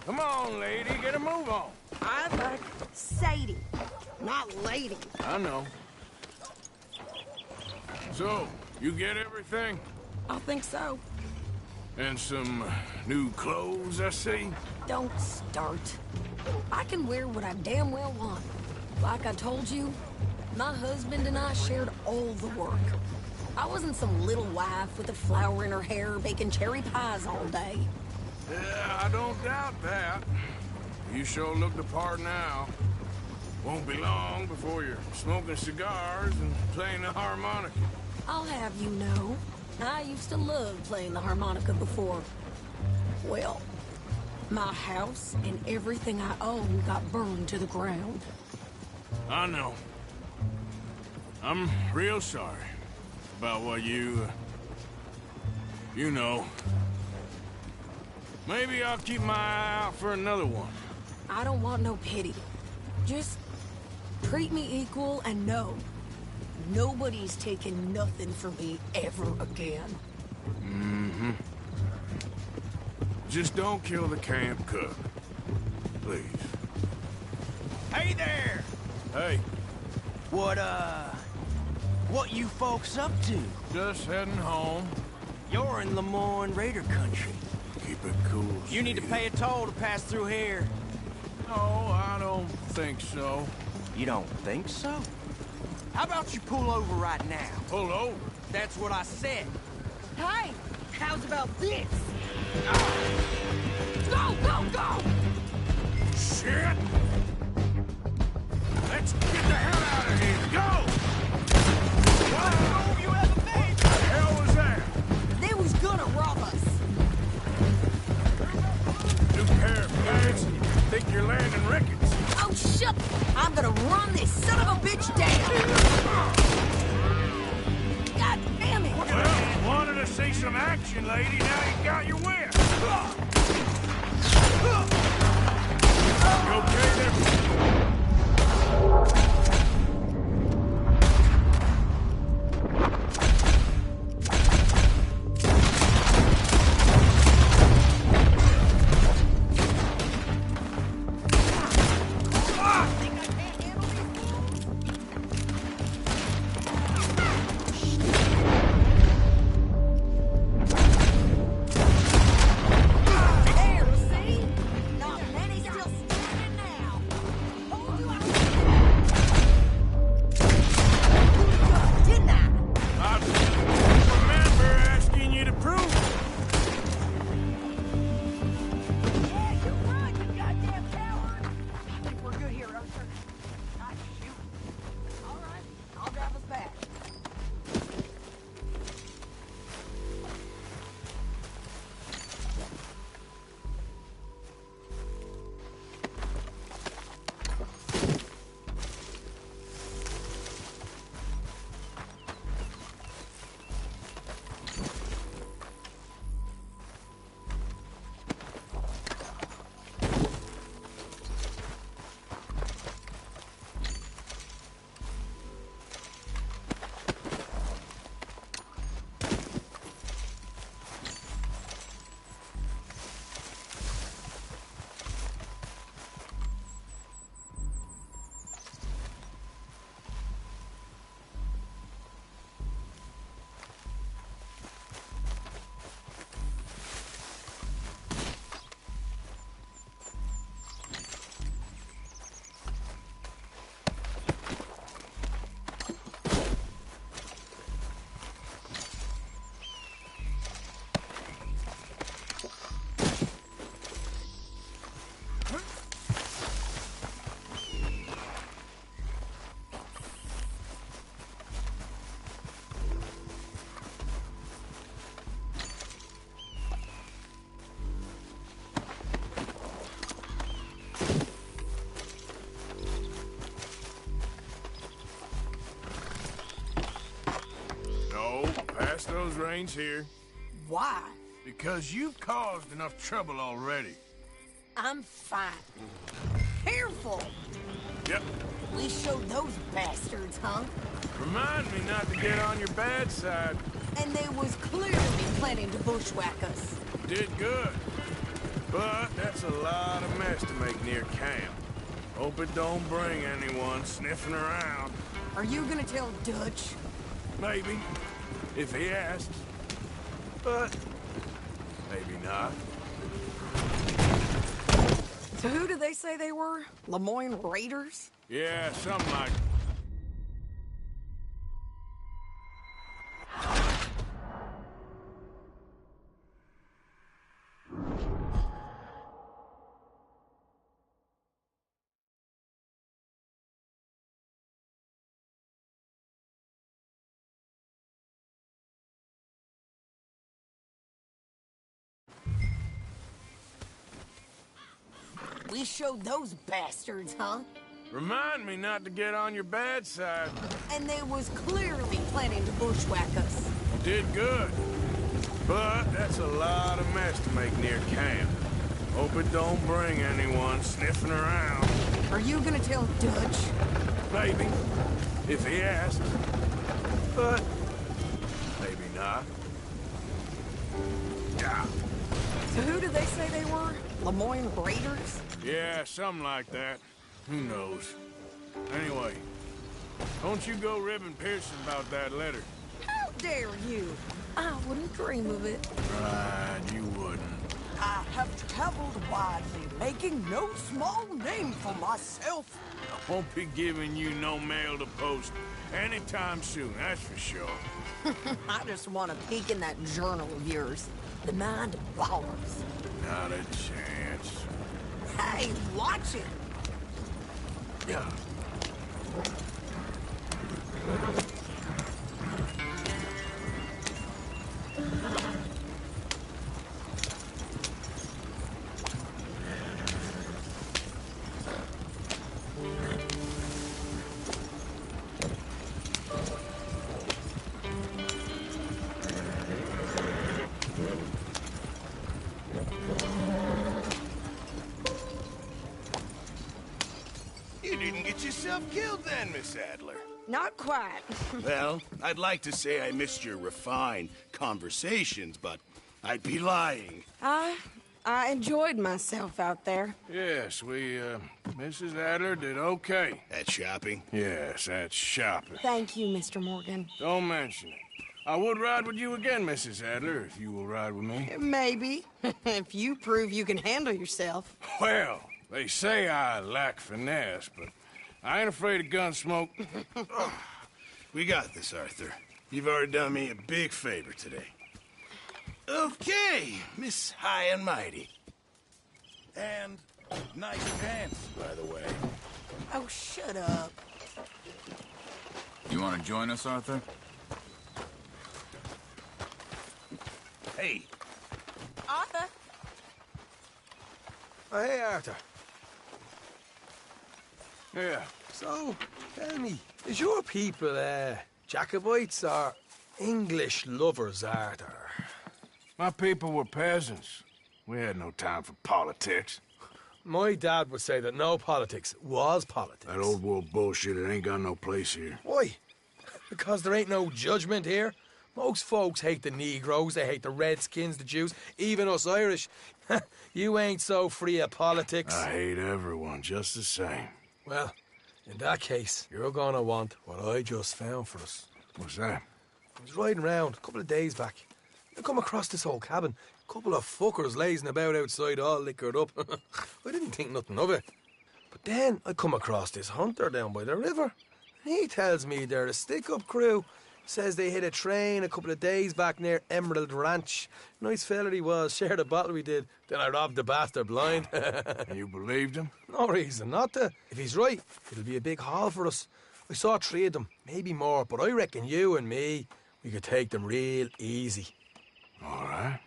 D: Come on, lady, get a move on.
N: I like Sadie, not lady.
D: I know. So, you get everything?
N: I think so.
D: And some new clothes, I see?
N: Don't start. I can wear what I damn well want. Like I told you, my husband and I shared all the work. I wasn't some little wife with a flower in her hair baking cherry pies all day.
D: Yeah, I don't doubt that. You sure look the part now. Won't be long before you're smoking cigars and playing the harmonica.
N: I'll have you know, I used to love playing the harmonica before. Well, my house and everything I own got burned to the ground.
D: I know. I'm real sorry about what you know. Maybe I'll keep my eye out for another one.
N: I don't want no pity. Just treat me equal and know nobody's taking nothing from me ever again.
D: Mm-hmm. Just don't kill the camp cook. Please.
H: Hey there!
D: Hey.
H: What you folks up to?
D: Just heading home.
H: You're in Lemoyne Raider country.
K: Keep it cool,
H: You need to pay a toll to pass through here.
D: No, I don't think so.
H: You don't think so? How about you pull over right now?
D: Pull over?
H: That's what I said.
N: Hey, how's about this? Go, go, go!
D: Shit! Let's get the hell out of here! Go! What? You haven't made? What the hell was that?
N: They was gonna rob us.
D: New pair of pants? Think you're landing Ricketts?
N: Oh, shut! I'm gonna run this son of a bitch down! God damn it!
D: Well, wanted to see some action, lady. Now you got your whip. You okay there? Pass those reins here.
N: Why?
D: Because you've caused enough trouble already.
N: I'm fine. Careful!
D: Yep.
N: We showed those bastards, huh?
D: Remind me not to get on your bad side.
N: And they was clearly planning to bushwhack us.
D: Did good. But that's a lot of mess to make near camp. Hope it don't bring anyone sniffing around.
N: Are you gonna tell Dutch?
D: Maybe. If he asks. But maybe not.
N: So who did they say they were? Lemoyne Raiders?
D: Yeah, something like...
N: We showed those bastards, huh?
D: Remind me not to get on your bad side.
N: And they was clearly planning to bushwhack us.
D: Did good. But that's a lot of mess to make near camp. Hope it don't bring anyone sniffing around.
N: Are you gonna tell Dutch?
D: Maybe. If he asks. But maybe not. Yeah.
N: So who did they say they were? Lemoyne Raiders?
D: Yeah, something like that. Who knows? Anyway, Don't you go ribbing Pearson about that letter.
N: How dare you? I wouldn't dream of it.
D: Right, you wouldn't.
N: I have traveled widely, making no small name for myself.
D: I won't be giving you no mail to post anytime soon, that's for sure.
N: I just want to peek in that journal of yours. The Mind of Ballers.
D: Not a chance.
N: Hey, watch it.
D: Yeah.
K: You didn't get yourself killed then, Miss Adler.
N: Not quite.
K: Well, I'd like to say I missed your refined conversations, but I'd be lying.
N: I enjoyed myself out there.
D: Yes, Mrs. Adler did okay.
K: At shopping?
D: Yes, that's shopping.
N: Thank you, Mr. Morgan.
D: Don't mention it. I would ride with you again, Mrs. Adler, if you will ride with me.
N: Maybe. If you prove you can handle yourself.
D: Well, they say I lack finesse, but I ain't afraid of gun smoke.
K: We got this, Arthur. You've already done me a big favor today. Okay, Miss High and Mighty. And nice pants, by the way.
N: Oh, shut up.
E: You want to join us, Arthur?
K: Hey.
L: Arthur?
M: Oh, hey, Arthur.
D: Yeah.
M: So, tell me, is your people, Jacobites or English lovers, Arthur?
D: My people were peasants. We had no time for politics.
M: My dad would say that no politics was politics.
D: That old world bullshit, it ain't got no place here.
M: Why? Because there ain't no judgment here. Most folks hate the Negroes, they hate the Redskins, the Jews, even us Irish. You ain't so free of politics.
D: I hate everyone just the same.
M: Well, in that case, you're gonna want what I just found for us.
D: What's that?
M: I was riding round a couple of days back. I come across this old cabin. A couple of fuckers lazing about outside all liquored up. I didn't think nothing of it. But then I come across this hunter down by the river. He tells me they're a stick-up crew. Says they hit a train a couple of days back near Emerald Ranch. Nice fella he was, shared a bottle we did. Then I robbed the bastard blind.
D: You believed him?
M: No reason not to. If he's right, it'll be a big haul for us. I saw 3 of them, maybe more, but I reckon you and me, we could take them real easy.
D: All right.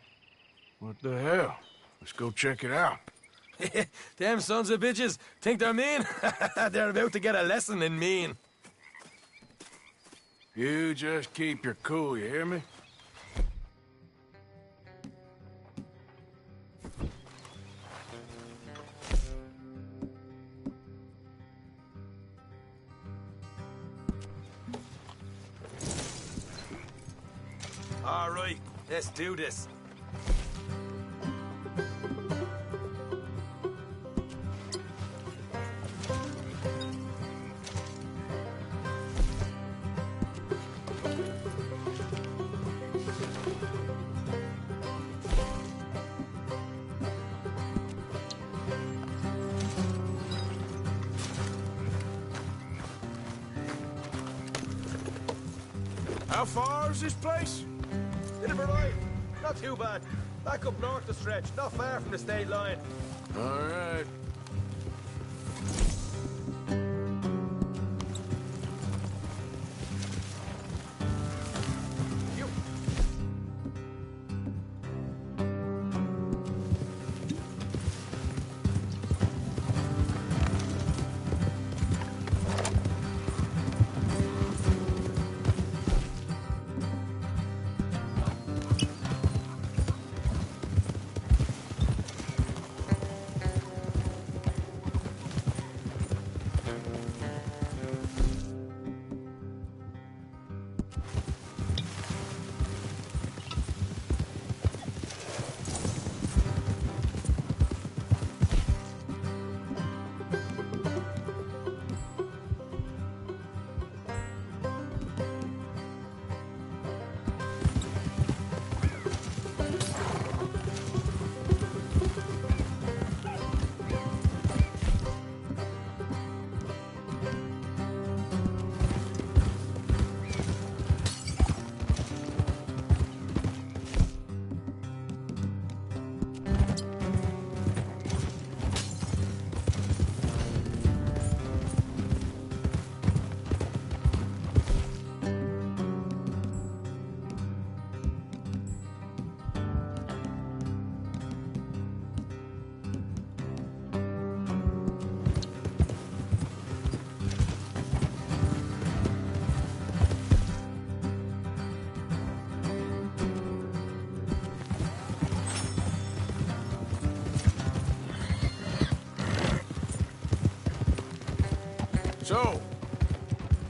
D: What the hell? Let's go check it out.
M: Them sons of bitches think they're mean. They're about to get a lesson in mean.
D: You just keep your cool, you hear me?
M: All right, let's do this.
D: How far is this place?
M: Bit of a ride. Not too bad. Back up north the stretch, not far from the state line.
D: All right. So,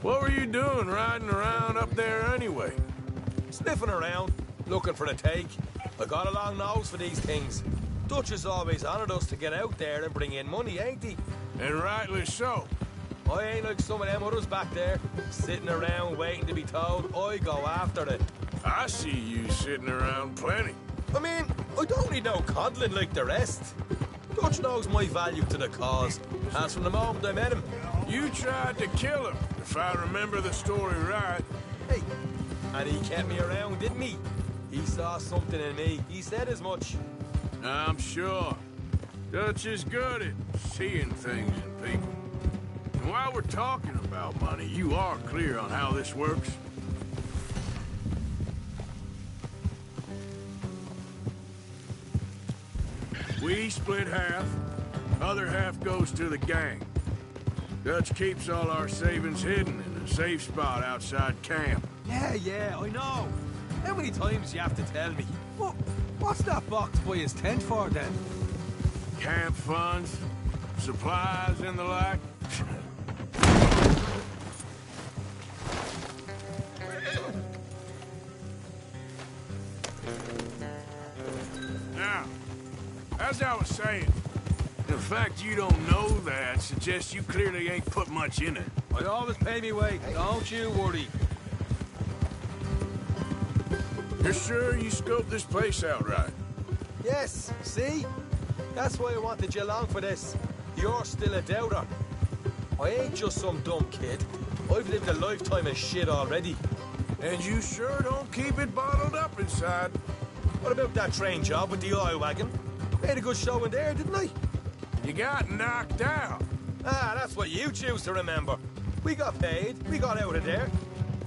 D: what were you doing riding around up there anyway?
M: Sniffing around, looking for a take. I got a long nose for these things. Dutch has always honoured us to get out there and bring in money, ain't he?
D: And rightly so.
M: I ain't like some of them others back there, sitting around waiting to be told. I go after it.
D: I see you sitting around plenty.
M: I mean, I don't need no coddling like the rest. Dutch knows my value to the cause, as from the moment I met him.
D: You tried to kill him, if I remember the story right.
M: Hey, and he kept me around, didn't he? He saw something in me. He said as much.
D: I'm sure. Dutch is good at seeing things in people. And while we're talking about money, you are clear on how this works? We split half. Other half goes to the gang. Dutch keeps all our savings hidden in a safe spot outside camp.
M: Yeah, I know. How many times you have to tell me? What's that box by his tent for, then?
D: Camp funds, supplies, and the like. Now, as I was saying, the fact you don't know that suggests you clearly ain't put much in it.
M: I always pay me way. Don't you worry.
D: You're sure you scoped this place out right?
M: Yes, see? That's why I wanted you along for this. You're still a doubter. I ain't just some dumb kid. I've lived a lifetime of shit already.
D: And you sure don't keep it bottled up inside.
M: What about that train job with the oil wagon? Made a good show in there, didn't I?
D: You got knocked out.
M: Ah, that's what you choose to remember. We got paid. We got out of there.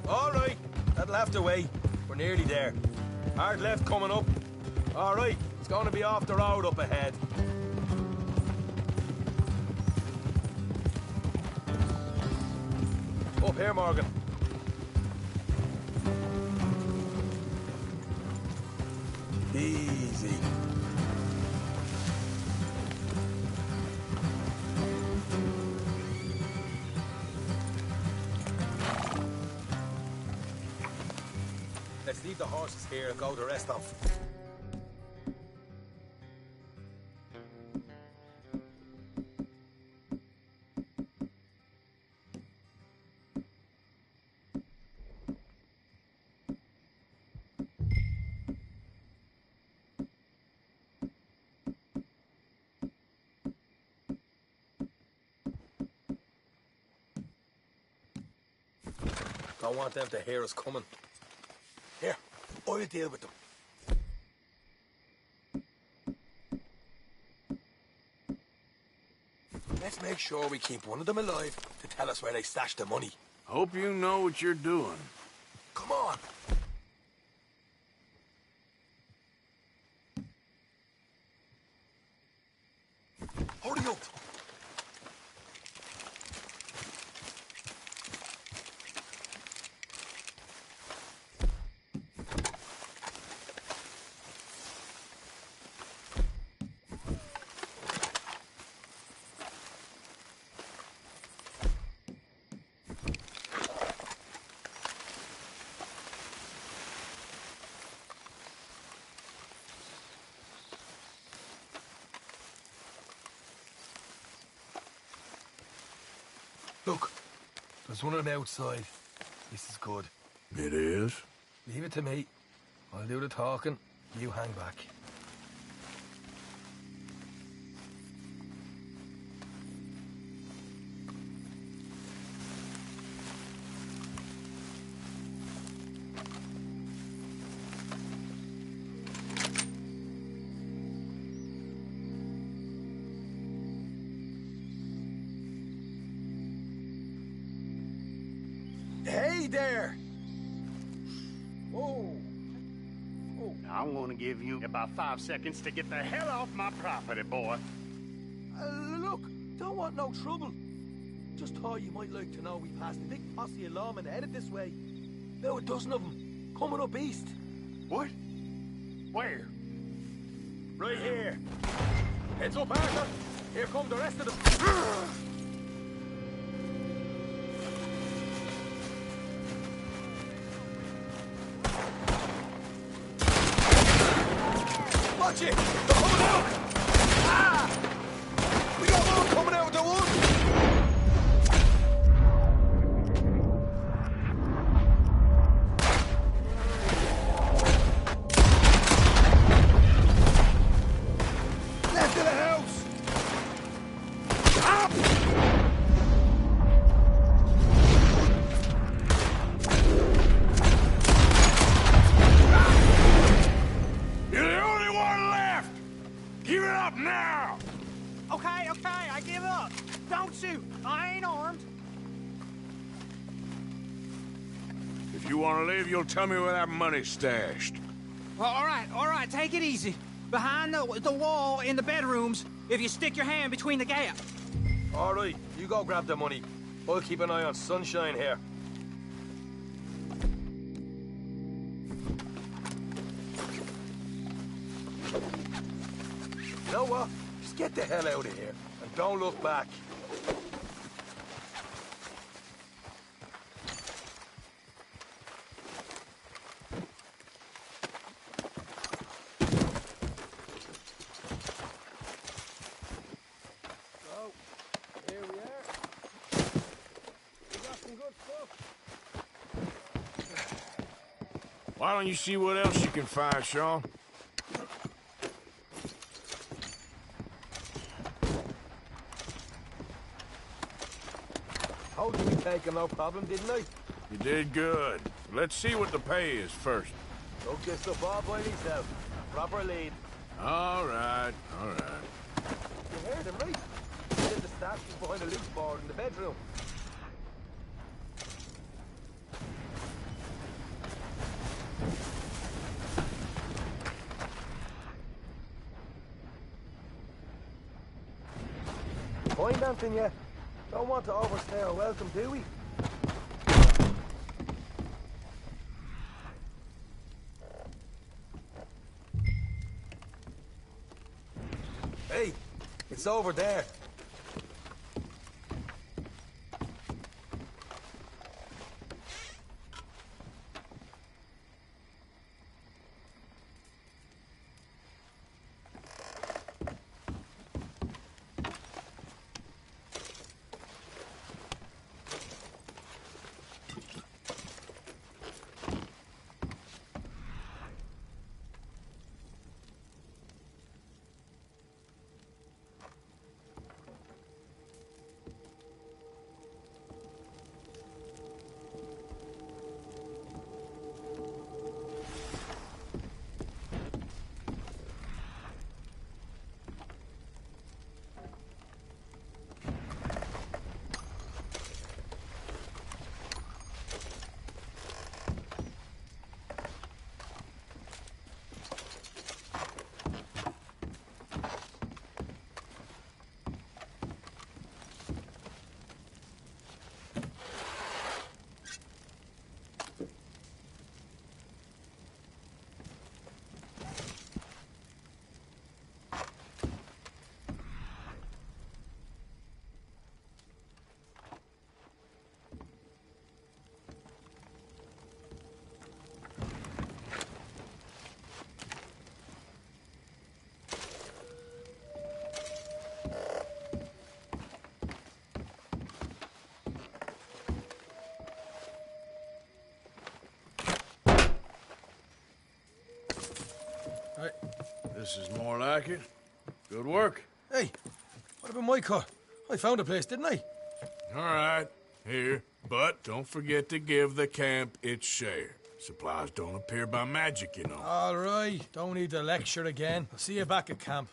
M: All right, that'll have to wait. We're nearly there. Hard left coming up. All right, it's going to be off the road up ahead. Up here, Morgan. Easy. Let's leave the horses here and go the rest off. Don't want them to hear us coming. Here, I'll deal with them. Let's make sure we keep one of them alive to tell us where they stashed the money.
D: Hope you know what you're doing.
M: Come on. Hurry up. Look, there's one of them outside. This is good.
D: It is?
M: Leave it to me. I'll do the talking. You hang back. Hey there! Whoa! Oh.
P: I'm gonna give you about 5 seconds to get the hell off my property, boy.
M: Look, don't want no trouble. Just thought you might like to know we passed a big posse of lawmen headed this way. About a dozen of them, coming up east.
P: What? Where?
M: Right here. Heads up, Arthur. Here come the rest of them. got you! They're coming out! Ah! We got one coming out of the wood! Left of the house! Up!
D: You're the only one left! Give it up now!
F: Okay, I give up. Don't shoot. I ain't armed.
D: If you want to leave, you'll tell me where that money's stashed.
Q: Well, all right, take it easy. Behind the wall in the bedrooms, if you stick your hand between the gap.
M: All right, you go grab the money. I'll keep an eye on Sunshine here. You know what? Just get the hell out of here and don't look back. So, here we are. We got some good stuff.
D: Why don't you see what else you can find, Sean?
M: Told you we'd take him, no problem, didn't I?
D: You did good. Let's see what the pay is first.
M: Don't get stuff all by yourself. Proper lead.
D: All right, all right.
M: You heard him, right? He said the stash was behind a loose board in the bedroom. Point Anthony, yeah. Don't want to overstay our welcome, do we? Hey, it's over there.
D: This is more like it. Good work.
M: Hey, what about my car? I found a place, didn't I?
D: All right, here. But don't forget to give the camp its share. Supplies don't appear by magic, you know.
M: All right, don't need the lecture again. I'll see you back at camp.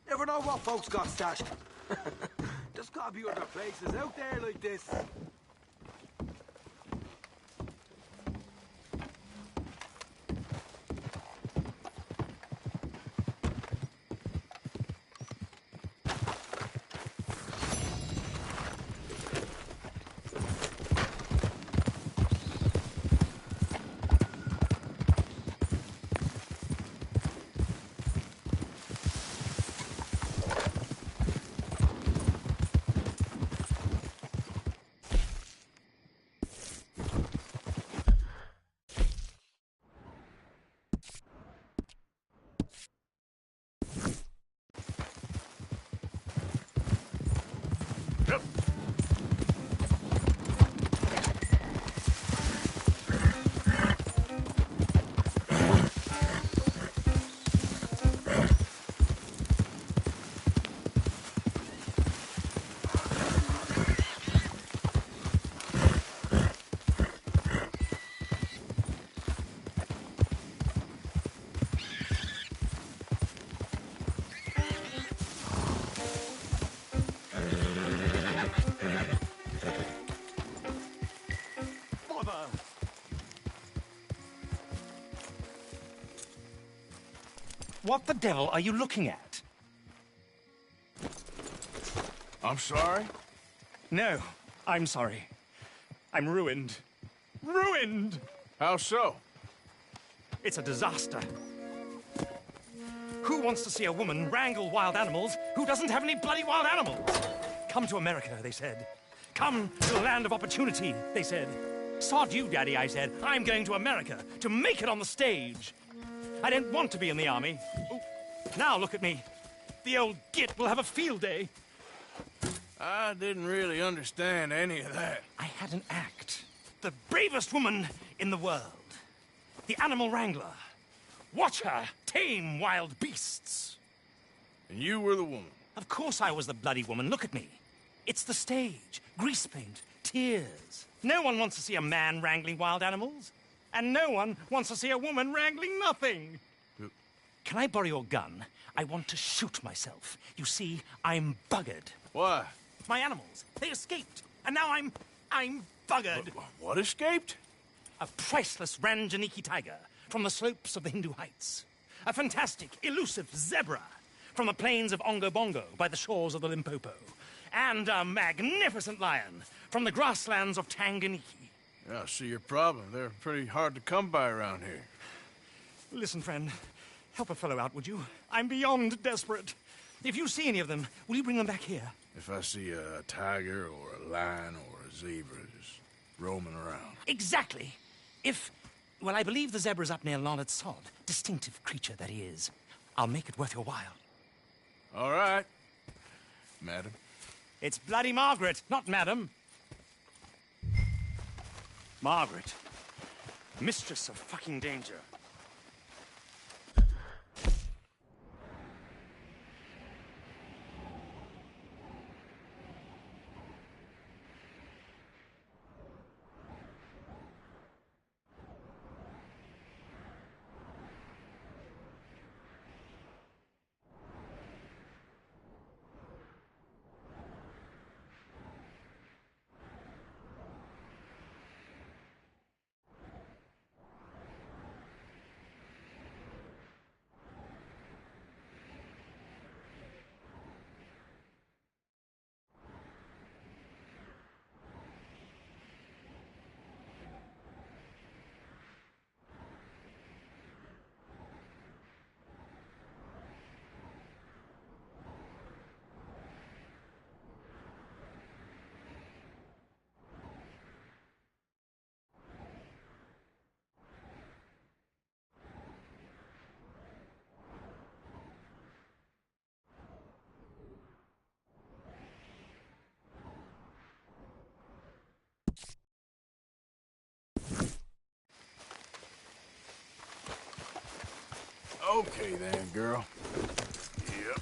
M: Never know what folks got stashed. There's gotta be other places out there like this.
H: What the devil are you looking at?
G: I'm sorry?
H: No, I'm sorry. I'm ruined. Ruined!
G: How so?
H: It's a disaster. Who wants to see a woman wrangle wild animals who doesn't have any bloody wild animals? Come to America, they said. Come to the land of opportunity, they said. Sod you, Daddy, I said. I'm going to America to make it on the stage. I didn't want to be in the army. Oh, now look at me. The old git will have a field day.
G: I didn't really understand any of that.
H: I had an act. The bravest woman in the world. The animal wrangler. Watch her tame wild beasts.
G: And you were the woman?
H: Of course I was the bloody woman. Look at me. It's the stage. Grease paint. Tears. No one wants to see a man wrangling wild animals. And no one wants to see a woman wrangling nothing. Can I borrow your gun? I want to shoot myself. You see, I'm buggered.
G: Why?
H: My animals. They escaped. And now I'm buggered.
G: What escaped?
H: A priceless Ranjaniki tiger from the slopes of the Hindu Heights. A fantastic, elusive zebra from the plains of Ongo Bongo by the shores of the Limpopo. And a magnificent lion from the grasslands of Tanganyika.
G: Yeah, I see your problem. They're pretty hard to come by around here.
H: Listen, friend. Help a fellow out, would you? I'm beyond desperate. If you see any of them, will you bring them back here?
G: If I see a tiger or a lion or a zebra just roaming around.
H: Exactly. Well, I believe the zebra's up near Lonnet Sod. Distinctive creature that he is. I'll make it worth your while.
G: All right, madam.
H: It's bloody Margaret, not madam. Margaret. Mistress of fucking danger.
G: Okay then, girl. Yep.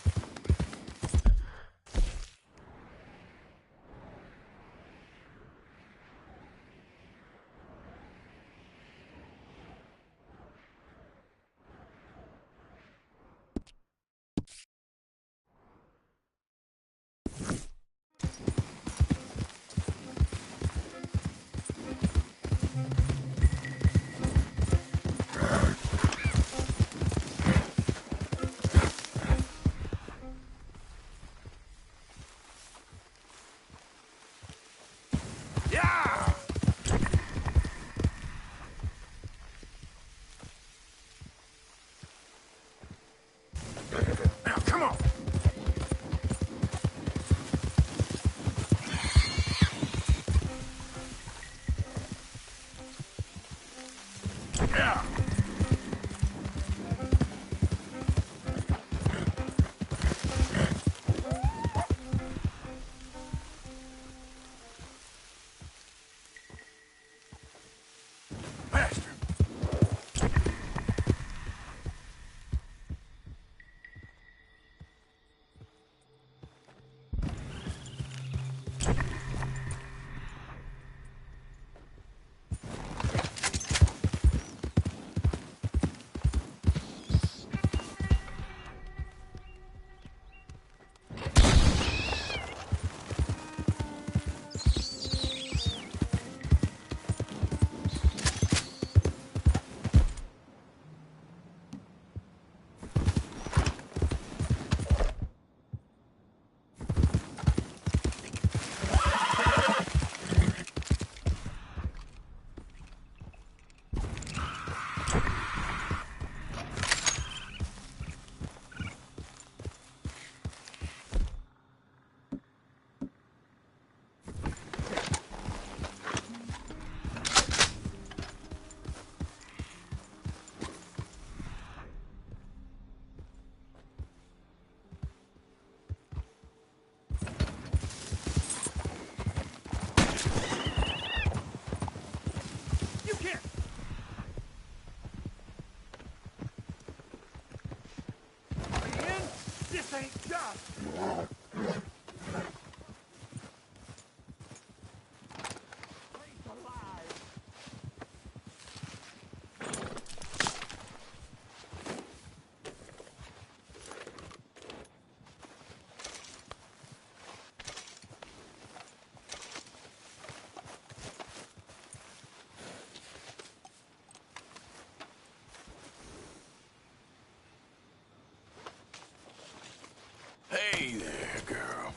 K: Hey there, girl.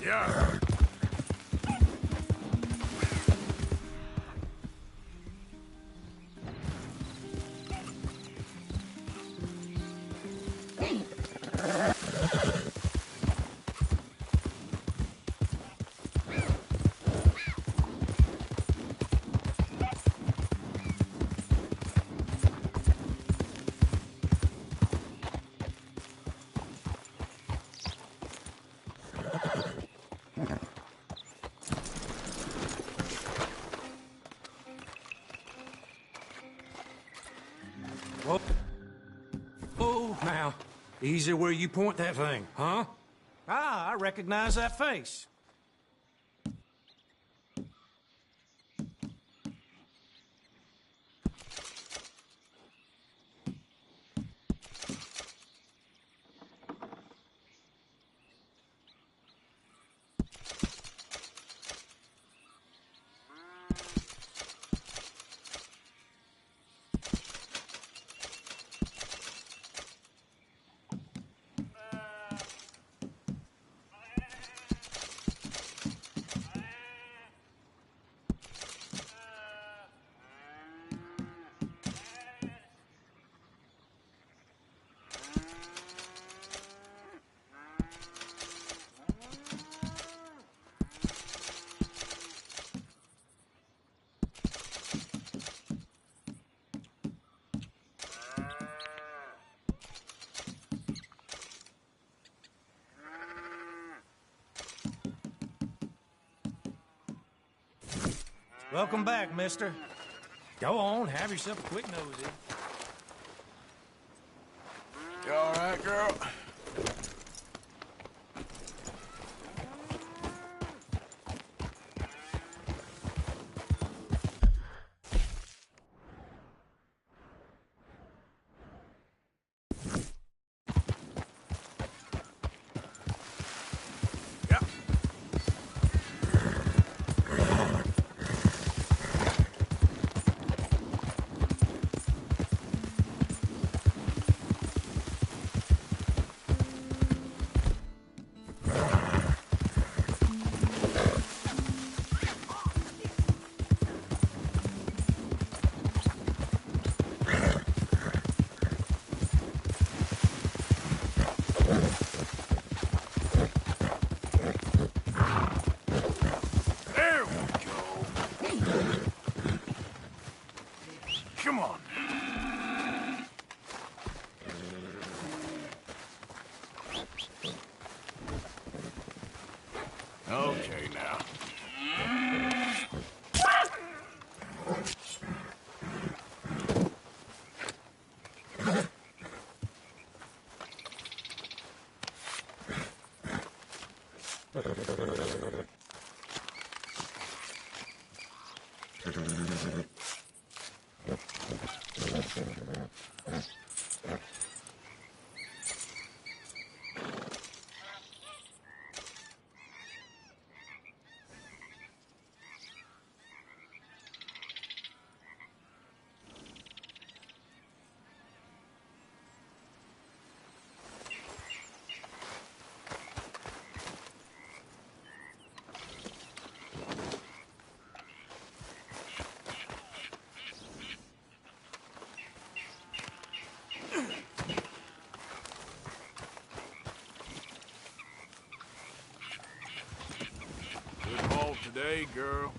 K: Yeah.
Q: Whoa. Oh, now. Easy where you point that thing, huh? Ah, I recognize that face. Welcome back, mister. Go on, have yourself a quick nosy.
K: You all right, girl? Come on. Okay, now.
C: day, girl.